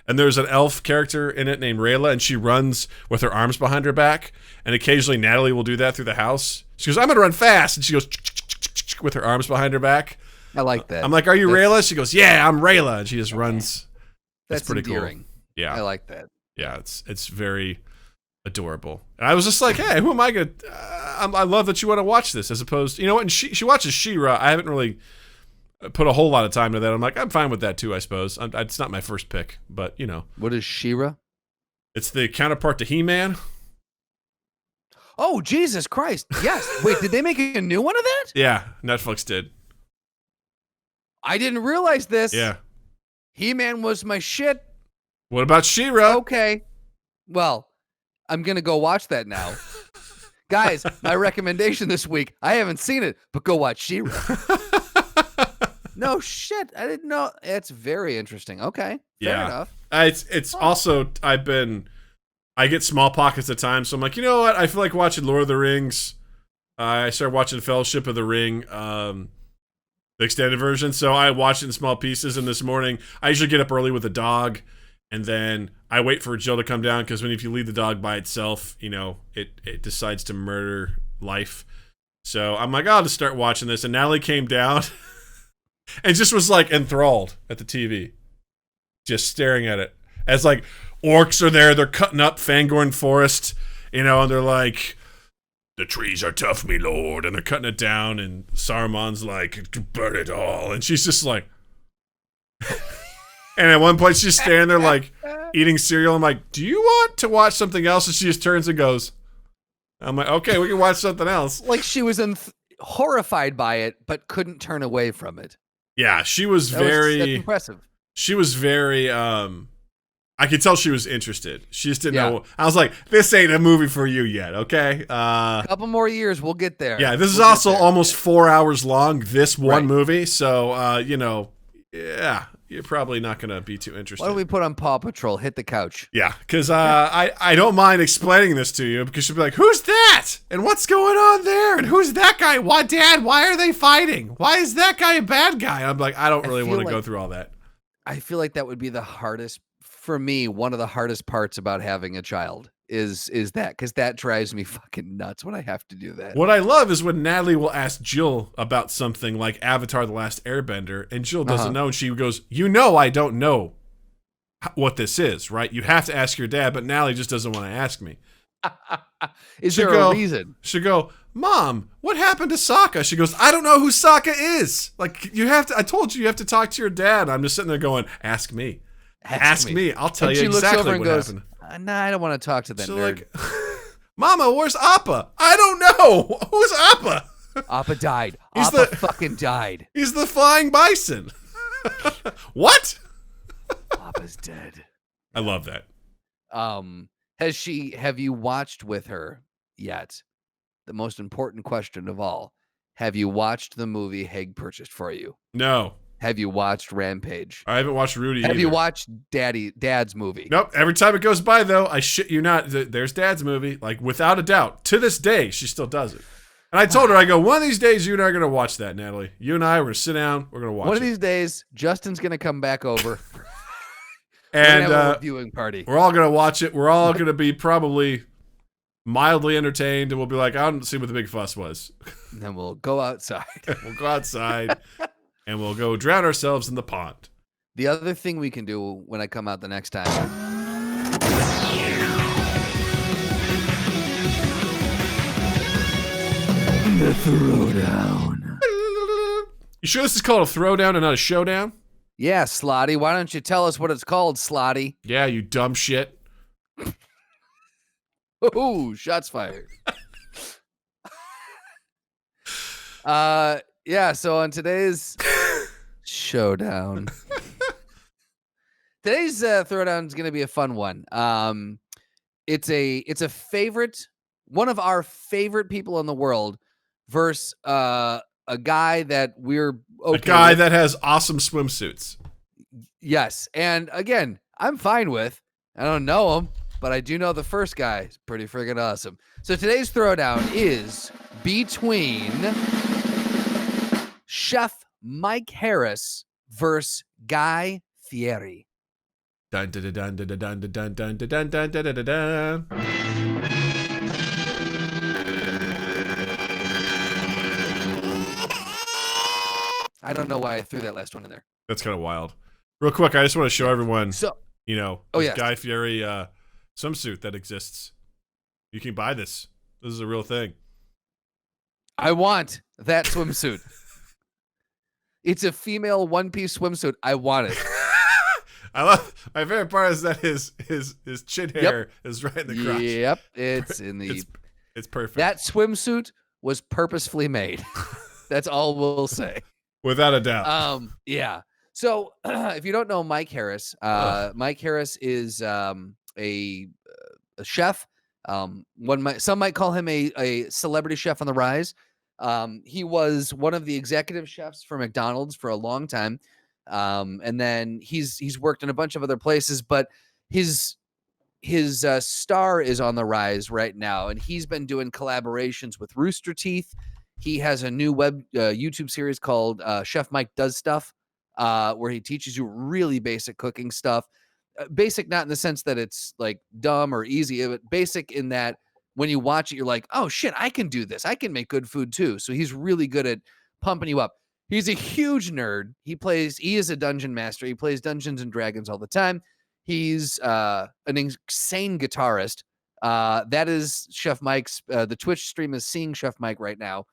And there's an elf character in it named Rayla, and she runs with her arms behind her back. And occasionally Natalie will do that through the house. She goes, "I'm gonna run fast," and she goes with her arms behind her back. I like that. I'm like, "Are you Rayla?" She goes, "Yeah, I'm Rayla," and she just runs. That's pretty endearing. cool. Yeah, I like that. Yeah, it's very adorable. And I was just like, hey, who am I gonna? I love that you want to watch this, as opposed, you know what? And she watches She-Ra. I haven't really put a whole lot of time to that. I'm like, I'm fine with that too, I suppose. It's not my first pick, but you know. What is She-Ra? It's the counterpart to He-Man. Oh, Jesus Christ! Yes. Wait, did they make a new one of that? Yeah, Netflix did. I didn't realize this. Yeah. He-Man was my shit. What about She-Ra? Okay. Well, I'm going to go watch that now. Guys, my recommendation this week, I haven't seen it, but go watch She-Ra. No shit. I didn't know. It's very interesting. Okay. Fair enough. It's also, I get small pockets of time, so I'm like, you know what? I feel like watching Lord of the Rings. I started watching Fellowship of the Ring, the extended version, so I watched it in small pieces. And this morning, I usually get up early with the dog, and then I wait for Jill to come down, because if you leave the dog by itself, you know, it decides to murder life. So I'm like, I'll just start watching this. And Natalie came down and just was like enthralled at the TV, just staring at it. As like orcs are there, they're cutting up Fangorn Forest, you know, and they're like, "The trees are tough, me lord," and they're cutting it down, and Saruman's like, "Burn it all," and she's just like, and at one point she's standing there like eating cereal. I'm like, "Do you want to watch something else?" And she just turns and goes. I'm like, "Okay, we can watch something else." Like she was horrified by it, but couldn't turn away from it. Yeah, she was that's impressive. She was very, I could tell she was interested. She just didn't know. I was like, this ain't a movie for you yet, okay? A couple more years, we'll get there. Yeah, this is also almost 4 hours long, this one movie. So, you know, yeah, you're probably not going to be too interested. Why don't we put on Paw Patrol? Hit the couch. Yeah, because I don't mind explaining this to you, because you'll be like, who's that? And what's going on there? And who's that guy? Why, Dad, why are they fighting? Why is that guy a bad guy? I'm like, I don't really want to go through all that. I feel like that would be the hardest, for me, one of the hardest parts about having a child is that, because that drives me fucking nuts when I have to do that. What I love is when Natalie will ask Jill about something like Avatar: The Last Airbender, and Jill doesn't know, and she goes, "You know I don't know what this is, right? You have to ask your dad," but Natalie just doesn't want to ask me. Is there a reason? She'll go, "Mom, what happened to Sokka?" She goes, "I don't know who Sokka is. Like, you have to, I told you have to talk to your dad." I'm just sitting there going, "Ask me. Ask me. I'll tell you exactly what happened." Nah, I don't want to talk to that nerd. Like, "Mama, where's Appa?" "I don't know. Who's Appa?" Appa died. Appa fucking died. He's the flying bison. What? Appa's dead. I love that. Have you watched with her yet? The most important question of all. Have you watched the movie Haig purchased for you? No. Have you watched Rampage? I haven't watched Rudy either. Have you watched Dad's movie? Nope. Every time it goes by, though, I shit you not, there's Dad's movie. Like, without a doubt. To this day, she still does it. And I told her, I go, one of these days, you and I are going to watch that, Natalie. You and I, we're going to sit down, we're going to watch it. One of these days, Justin's going to come back over. And have a viewing party. We're all going to watch it. We're all going to be probably mildly entertained, and we'll be like, I don't see what the big fuss was. And then we'll go outside. We'll go outside. And we'll go drown ourselves in the pond. The other thing we can do when I come out the next time. The throwdown. You sure this is called a throwdown and not a showdown? Yeah, Slotty. Why don't you tell us what it's called, Slotty? Yeah, you dumb shit. Oh, shots fired. Yeah, so on today's showdown, today's throwdown is going to be a fun one. It's a favorite, one of our favorite people in the world versus a guy that we're okay a guy with. that has awesome swimsuits. Yes, and again, I'm fine with. I don't know him, but I do know the first guy is pretty friggin' awesome. So today's throwdown is between Chef Mike Harris versus Guy Fieri. Dun, dun, dun, dun, dun, dun, dun, dun, dun, dun, dun, dun, dun. I don't know why I threw that last one in there. That's kind of wild. Real quick, I just want to show everyone, this yes. Guy Fieri swimsuit that exists. You can buy this. This is a real thing. I want that swimsuit. It's a female one-piece swimsuit. I want it. I love my favorite part is that his chin hair is right in the crotch. Yep, it's in the. It's perfect. That swimsuit was purposefully made. That's all we'll say. Without a doubt. Yeah. So if you don't know Mike Harris, Mike Harris is a chef. Some might call him a celebrity chef on the rise. He was one of the executive chefs for McDonald's for a long time. And then he's worked in a bunch of other places, but his star is on the rise right now, and he's been doing collaborations with Rooster Teeth. He has a new YouTube series called Chef Mike Does Stuff, where he teaches you really basic cooking stuff. Basic not in the sense that it's like dumb or easy, but basic in that when you watch it, you're like, oh shit, I can do this. I can make good food too. So he's really good at pumping you up. He's a huge nerd. He is a dungeon master. He plays Dungeons and Dragons all the time. He's an insane guitarist. That is Chef Mike's. The Twitch stream is seeing Chef Mike right now.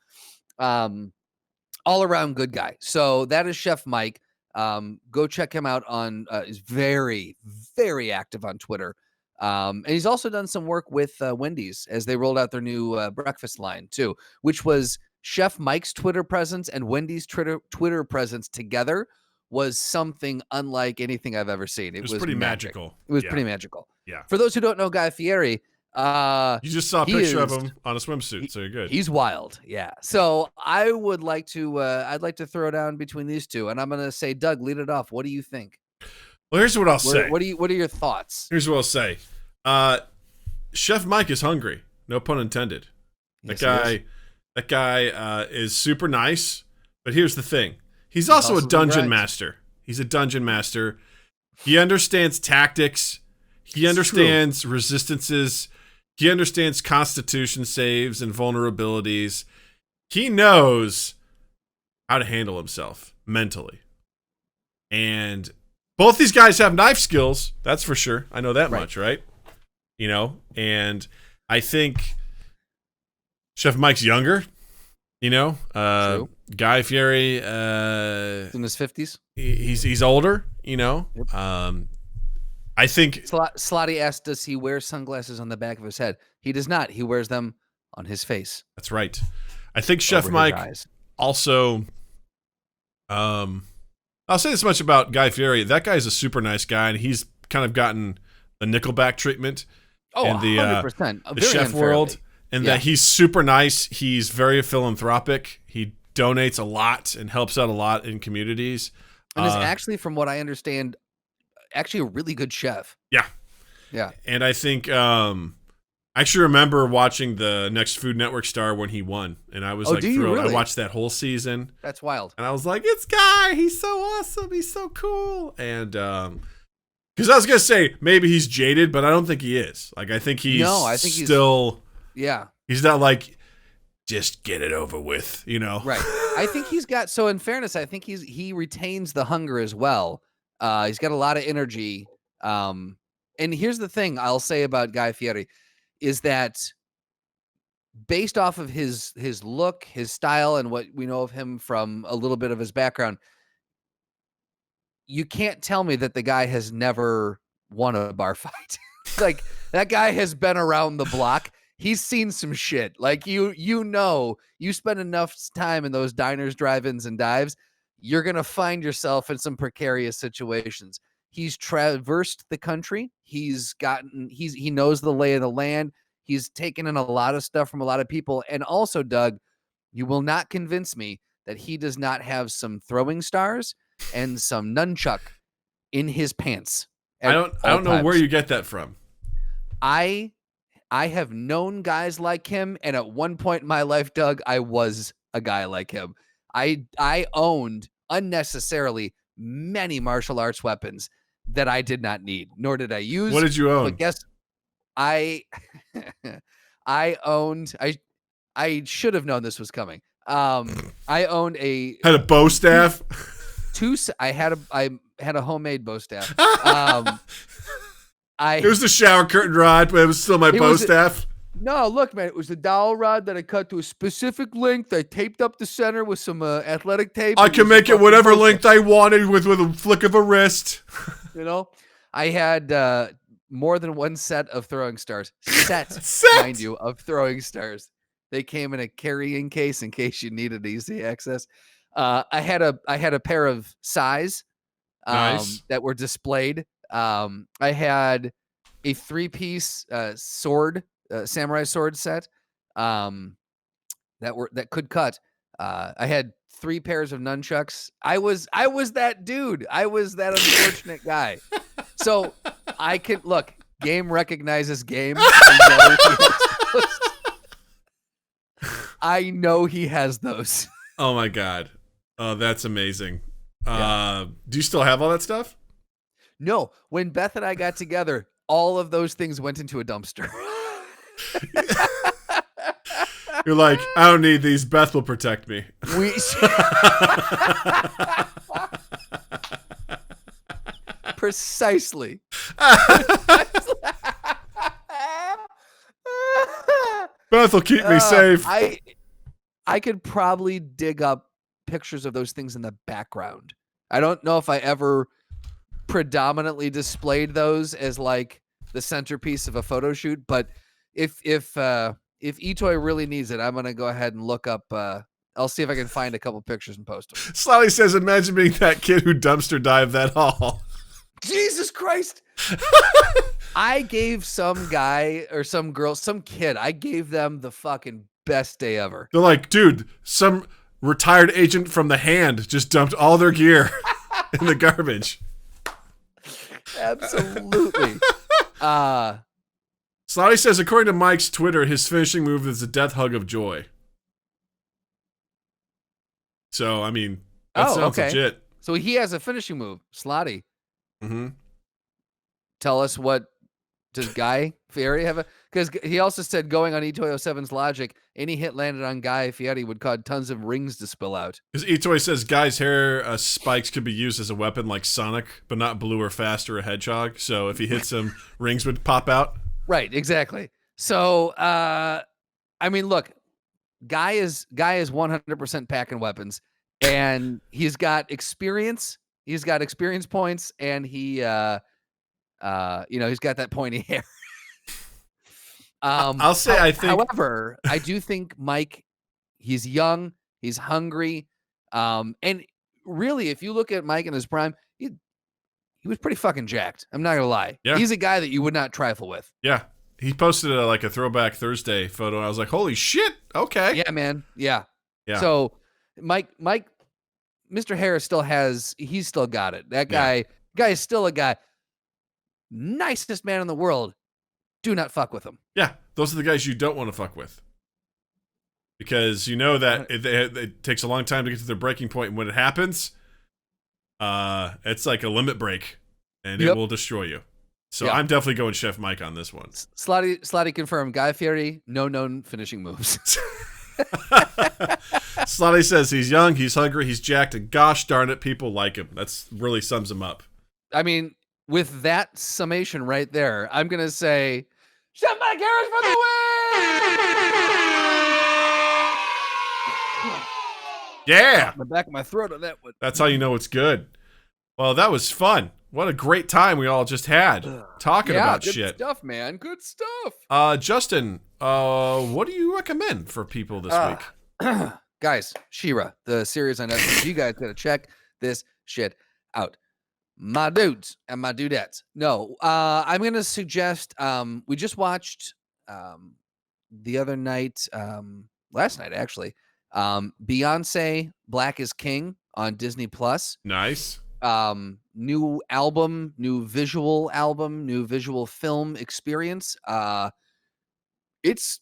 All around good guy. So that is Chef Mike. Go check him out on. He's very, very active on Twitter. And he's also done some work with Wendy's as they rolled out their new breakfast line too, which was Chef Mike's Twitter presence and Wendy's Twitter presence together was something unlike anything I've ever seen. It was pretty magical. It was pretty magical. Yeah. For those who don't know Guy Fieri, you just saw a picture of him on a swimsuit, so you're good. He's wild. Yeah. So I would like to, I'd like to throw down between these two, and I'm going to say, Doug, lead it off. What do you think? Well, here's what I'll say. What are your thoughts? Here's what I'll say. Chef Mike is hungry. No pun intended. Yes, That guy is super nice, but here's the thing. He's also a dungeon master. He's a dungeon master. He understands tactics. He understands resistances. He understands constitution saves and vulnerabilities. He knows how to handle himself mentally. And both these guys have knife skills. That's for sure. I know that much, right? You know, and I think Chef Mike's younger. You know, Guy Fieri, in his 50s. He's older. You know, yep. I think Slotty asked, "Does he wear sunglasses on the back of his head?" He does not. He wears them on his face. That's right. I think Chef Mike also. I'll say this much about Guy Fieri. That guy's a super nice guy, and he's kind of gotten the Nickelback treatment in the 100%. The chef world. And that he's super nice. He's very philanthropic. He donates a lot and helps out a lot in communities. And is actually, from what I understand, actually a really good chef. Yeah. Yeah. And I think I actually remember watching the Next Food Network star when he won. And I was thrilled. Really? I watched that whole season. That's wild. And I was like, it's Guy. He's so awesome. He's so cool. And because I was going to say, maybe he's jaded, but I don't think he is. Like, I think he's still... Yeah. He's not like, just get it over with, you know? Right. I think he's got, so in fairness, I think he retains the hunger as well. He's got a lot of energy. And here's the thing I'll say about Guy Fieri is that based off of his look, his style, and what we know of him from a little bit of his background, you can't tell me that the guy has never won a bar fight. Like, that guy has been around the block. He's seen some shit. Like, you spend enough time in those diners, drive-ins, and dives, you're going to find yourself in some precarious situations. He's traversed the country. He knows the lay of the land. He's taken in a lot of stuff from a lot of people. And also, Doug, you will not convince me that he does not have some throwing stars and some nunchuck in his pants. I don't know where you get that from. I have known guys like him, and at one point in my life, Doug, I was a guy like him. I owned unnecessarily many martial arts weapons that I did not need, nor did I use. What did you own? But guess I owned. I should have known this was coming. I owned had a bow staff. I had a homemade bow staff. It was the shower curtain rod, but it was still my bow staff. No, look, man, it was the dowel rod that I cut to a specific length. I taped up the center with some athletic tape. I can make it whatever length I wanted with a flick of a wrist. You know, I had more than one set of throwing stars. Set, mind you, of throwing stars. They came in a carrying case in case you needed easy access. I had a pair of sais that were displayed. I had a 3-piece sword, samurai sword set that could cut. I had 3 pairs of nunchucks. I was that dude. I was that unfortunate guy. So I can look. Game recognizes game. I know he has those. Oh my god. Oh, that's amazing. Yeah. Do you still have all that stuff? No. When Beth and I got together, all of those things went into a dumpster. You're like, I don't need these. Beth will protect me. Precisely. Beth will keep me safe. I could probably dig up pictures of those things in the background. I don't know if I ever predominantly displayed those as like the centerpiece of a photo shoot, but if Etoy really needs it, I'm gonna go ahead and look up. I'll see if I can find a couple pictures and post them. Slally says, "Imagine being that kid who dumpster dived that hall." Jesus Christ! I gave some guy or some girl, some kid, I gave them the fucking best day ever. They're like, dude, some retired agent from the Hand just dumped all their gear in the garbage. Absolutely. Slotty says, according to Mike's Twitter, his finishing move is a death hug of joy. So, I mean, that sounds legit. So he has a finishing move, Slotty. Mm-hmm. Tell us, what does Guy Fieri have? Because he also said, going on Etoy 07's logic, any hit landed on Guy Fieri would cause tons of rings to spill out. Because Etoy says Guy's hair spikes could be used as a weapon like Sonic, but not blue or fast or a hedgehog. So if he hits him, rings would pop out. Right, exactly. So, I mean, look, Guy is 100% packing weapons, and he's got experience. He's got experience points, and he, he's got that pointy hair. I'll say, however, I do think Mike, he's young, he's hungry, and really, if you look at Mike in his prime, he was pretty fucking jacked. I'm not gonna lie. Yeah. He's a guy that you would not trifle with. Yeah. He posted a Throwback Thursday photo, and I was like, holy shit, okay. Yeah, man. Yeah. So Mike, Mr. Harris he's still got it. That guy is still a guy. Nicest man in the world. Do not fuck with him. Yeah, those are the guys you don't want to fuck with. Because you know that it takes a long time to get to their breaking point, and when it happens, it's like a limit break, and it will destroy you. So I'm definitely going Chef Mike on this one. Slotty confirmed. Guy Fieri, no known finishing moves. Slotty says he's young, he's hungry, he's jacked, and gosh darn it, people like him. That's really sums him up. I mean, with that summation right there, I'm going to say, Chef Mike Harris for the win! Yeah! The back of my throat on that one. That's how you know it's good. Well, that was fun. What a great time we all just had talking about good shit. Stuff, man. Good stuff. Justin, what do you recommend for people this week? Guys, She-Ra, the series on Netflix. You guys gotta check this shit out. My dudes and my dudettes. No, I'm gonna suggest. We just watched the other night, last night actually. Beyonce Black is King on Disney Plus. Nice. New album, new visual film experience. It's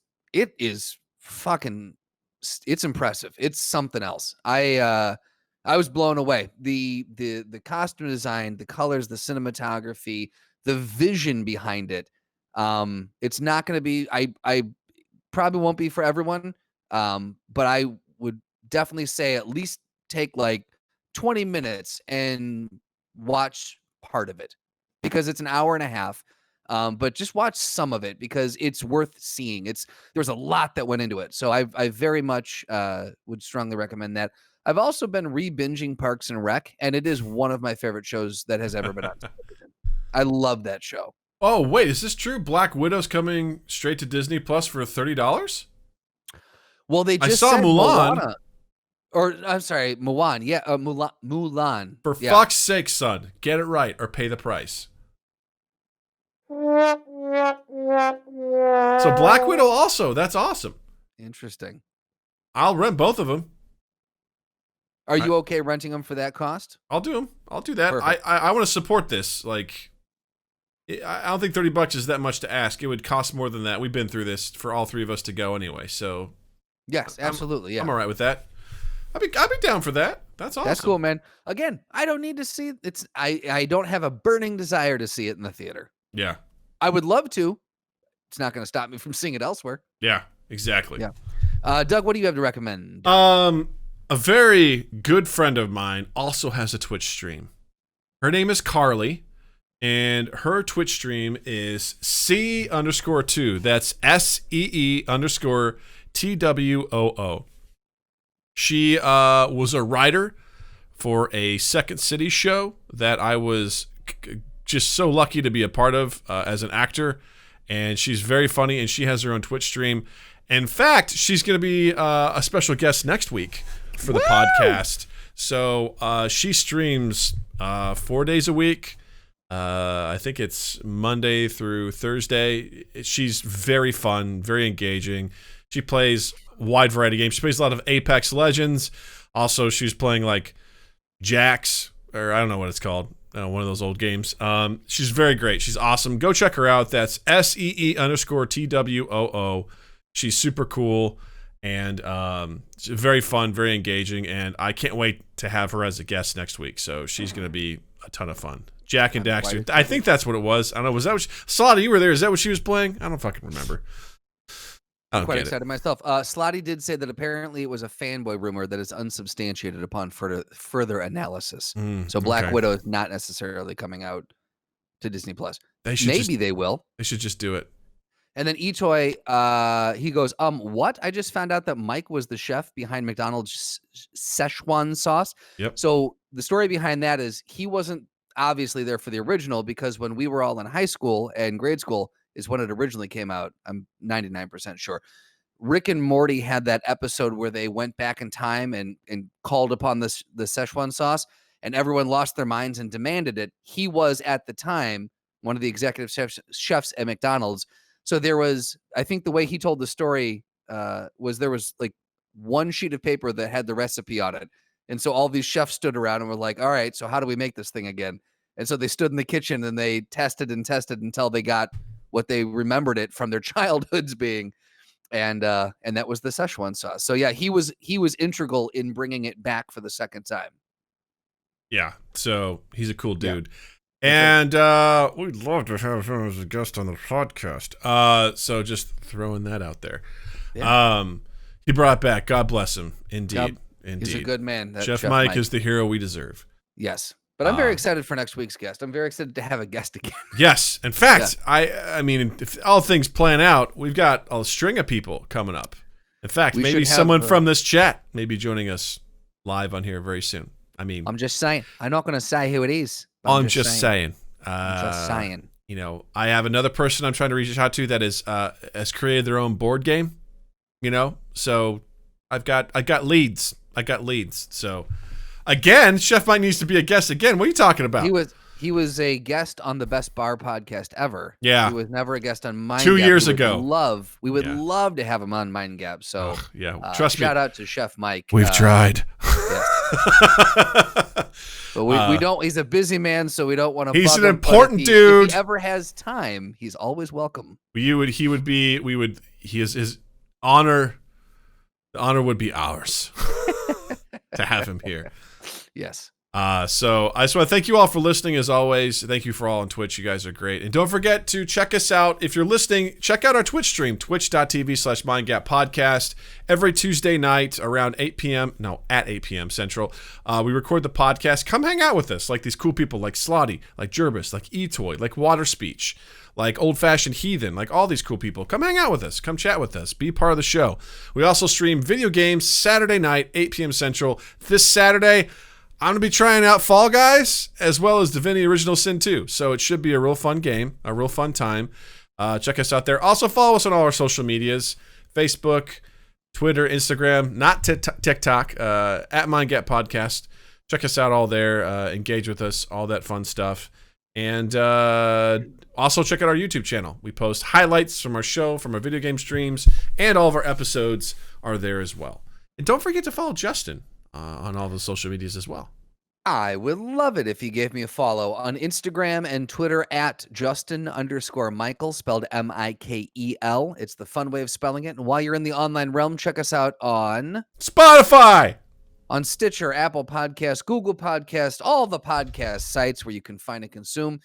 impressive. It's something else. I was blown away. The costume design, the colors, the cinematography, the vision behind it. It's not going to be, I probably won't be for everyone. But I would definitely say at least take like 20 minutes and watch part of it, because it's an hour and a half. But just watch some of it because it's worth seeing. There's a lot that went into it. So I very much would strongly recommend that. I've also been re-binging Parks and Rec, and it is one of my favorite shows that has ever been on television. I love that show. Oh, wait, is this true? Black Widow's coming straight to Disney Plus for $30? Well, they just saw said Mulan. Moana. Or I'm sorry, Mulan. Yeah, Mulan. For Yeah. fuck's sake, son, get it right or pay the price. So Black Widow also. That's awesome. Interesting. I'll rent both of them. Are you okay renting them for that cost? I'll do them. I'll do that. Perfect. I want to support this. Like, I don't think $30 is that much to ask. It would cost more than that. We've been through this for all three of us to go anyway. So yes, absolutely. I'm all right with that. I'd be down for that. That's awesome. That's cool, man. Again, I don't need to see it. I don't have a burning desire to see it in the theater. Yeah. I would love to. It's not going to stop me from seeing it elsewhere. Yeah, exactly. Yeah. Doug, what do you have to recommend? A very good friend of mine also has a Twitch stream. Her name is Carly, and her Twitch stream is C_2. That's SEE_TWOO. She was a writer for a Second City show that I was just so lucky to be a part of as an actor, and she's very funny, and she has her own Twitch stream. In fact, she's going to be a special guest next week for the podcast. So she streams 4 days a week. I think it's Monday through Thursday. She's very fun, very engaging. She plays a wide variety of games. She plays a lot of Apex Legends. Also, she's playing like Jax, or I don't know what it's called. One of those old games. She's very great. She's awesome. Go check her out. That's SEE_TWOO. She's super cool and very fun, very engaging, and I can't wait to have her as a guest next week. So she's going to be a ton of fun. Jack and Daxter. I think that's what it was. I don't know. Was that what Slotty, you were there. Is that what she was playing? I don't fucking remember. I'm quite excited myself. Slotty did say that apparently it was a fanboy rumor that is unsubstantiated upon further analysis. So Black Widow is not necessarily coming out to Disney Plus. Maybe they will. They should just do it. And then Etoy, he goes, what? I just found out that Mike was the chef behind McDonald's Szechuan sauce. Yep. So the story behind that is he wasn't obviously there for the original, because when we were all in high school and grade school is when it originally came out. I'm 99% sure. Rick and Morty had that episode where they went back in time and called upon the Szechuan sauce, and everyone lost their minds and demanded it. He was at the time one of the executive chefs at McDonald's. So there was, I think the way he told the story was there was like one sheet of paper that had the recipe on it. And so all these chefs stood around and were like, all right, so how do we make this thing again? And so they stood in the kitchen and they tested and tested until they got what they remembered it from their childhoods being. And that was the Szechuan sauce. So yeah, he was integral in bringing it back for the second time. Yeah. So he's a cool dude. Yeah. And we'd love to have him as a guest on the podcast. So just throwing that out there. Yeah. He brought back. God bless him. Indeed. Indeed. He's a good man. Chef Mike is the hero we deserve. Yes. But I'm very excited for next week's guest. I'm very excited to have a guest again. Yes. In fact, I mean, if all things plan out, we've got a string of people coming up. In fact, maybe someone from this chat may be joining us live on here very soon. I mean, I'm just saying. I'm not going to say who it is. I'm just saying. Just saying. You know, I have another person I'm trying to reach out to that is has created their own board game. You know, so I got leads. So again, Chef Mike needs to be a guest again. What are you talking about? He was a guest on the Best Bar podcast ever. Yeah. He was never a guest on Mind 2 Gap. years ago. We would love to have him on Mind Gap. So trust me. Shout out to Chef Mike. We've tried. But we don't. He's a busy man, so we don't want to. He's an important dude. If he ever has time, he's always welcome. His honor. The honor would be ours to have him here. Yes. So I just want to thank you all for listening. As always, thank you for all on Twitch. You guys are great. And don't forget to check us out. If you're listening, check out our Twitch stream, twitch.tv/MindGapPodcast. Every Tuesday night around 8 p.m. No, at 8 p.m. Central. We record the podcast. Come hang out with us, like these cool people like Slotty, like Jervis, like eToy, like Water Speech, like Old Fashioned Heathen, like all these cool people. Come hang out with us. Come chat with us. Be part of the show. We also stream video games Saturday night, 8 p.m. Central. This Saturday, I'm going to be trying out Fall Guys as well as Divinity Original Sin 2. So it should be a real fun game, a real fun time. Check us out there. Also follow us on all our social medias, Facebook, Twitter, Instagram, not TikTok, at MindGap Podcast. Check us out all there. Engage with us, all that fun stuff. And also check out our YouTube channel. We post highlights from our show, from our video game streams, and all of our episodes are there as well. And don't forget to follow Justin on all the social medias as well. I would love it if you gave me a follow on Instagram and Twitter at Justin_Michael, spelled Mikel. It's the fun way of spelling it. And while you're in the online realm, check us out on Spotify, on Stitcher, Apple Podcasts, Google Podcasts, all the podcast sites where you can find and consume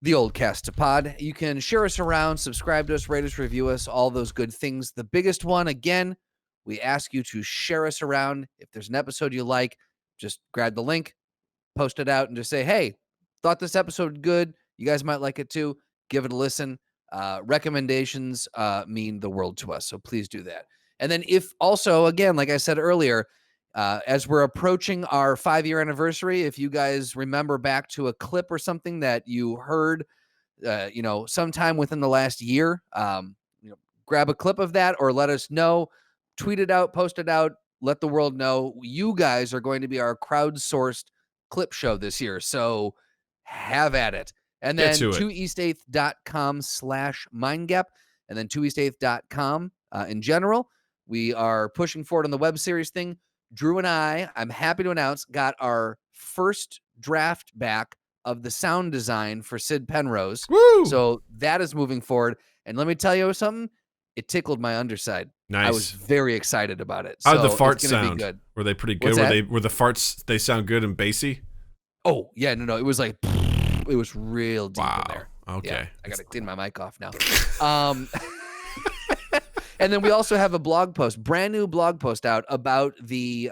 the old Cast to Pod. You can share us around, subscribe to us, rate us, review us, all those good things. The biggest one, again, we ask you to share us around. If there's an episode you like, just grab the link, post it out, and just say, hey, thought this episode good. You guys might like it too. Give it a listen. Recommendations mean the world to us, so please do that. And then if also, again, like I said earlier, as we're approaching our 5-year anniversary, if you guys remember back to a clip or something that you heard, sometime within the last year, grab a clip of that or let us know. Tweet it out, post it out, let the world know. You guys are going to be our crowdsourced clip show this year, so have at it. And then 2east8th.com/mindgap, and then 2east8th.com in general. We are pushing forward on the web series thing. Drew and I'm happy to announce, got our first draft back of the sound design for Sid Penrose. Woo! So that is moving forward. And let me tell you something, it tickled my underside. Nice. I was very excited about it. How did the farts it's gonna sound? Be good. Were they pretty good? Were the farts, they sound good and bassy? Oh, yeah, no. It was like, it was real deep in there. Okay. Yeah, I got to clean my mic off now. And then we also have a blog post, brand new blog post out about the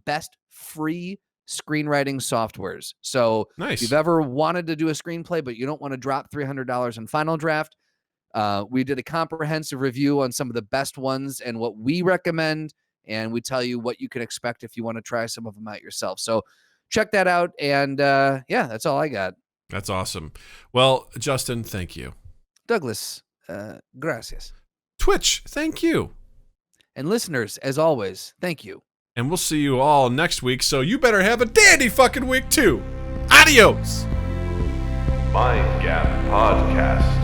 best free screenwriting softwares. So nice. If you've ever wanted to do a screenplay, but you don't want to drop $300 in Final Draft, we did a comprehensive review on some of the best ones and what we recommend, and we tell you what you can expect if you want to try some of them out yourself. So check that out, and that's all I got. That's awesome. Well, Justin, thank you. Douglas, gracias. Twitch, thank you. And listeners, as always, thank you. And we'll see you all next week, so you better have a dandy fucking week too. Adios! Mind Gap Podcast.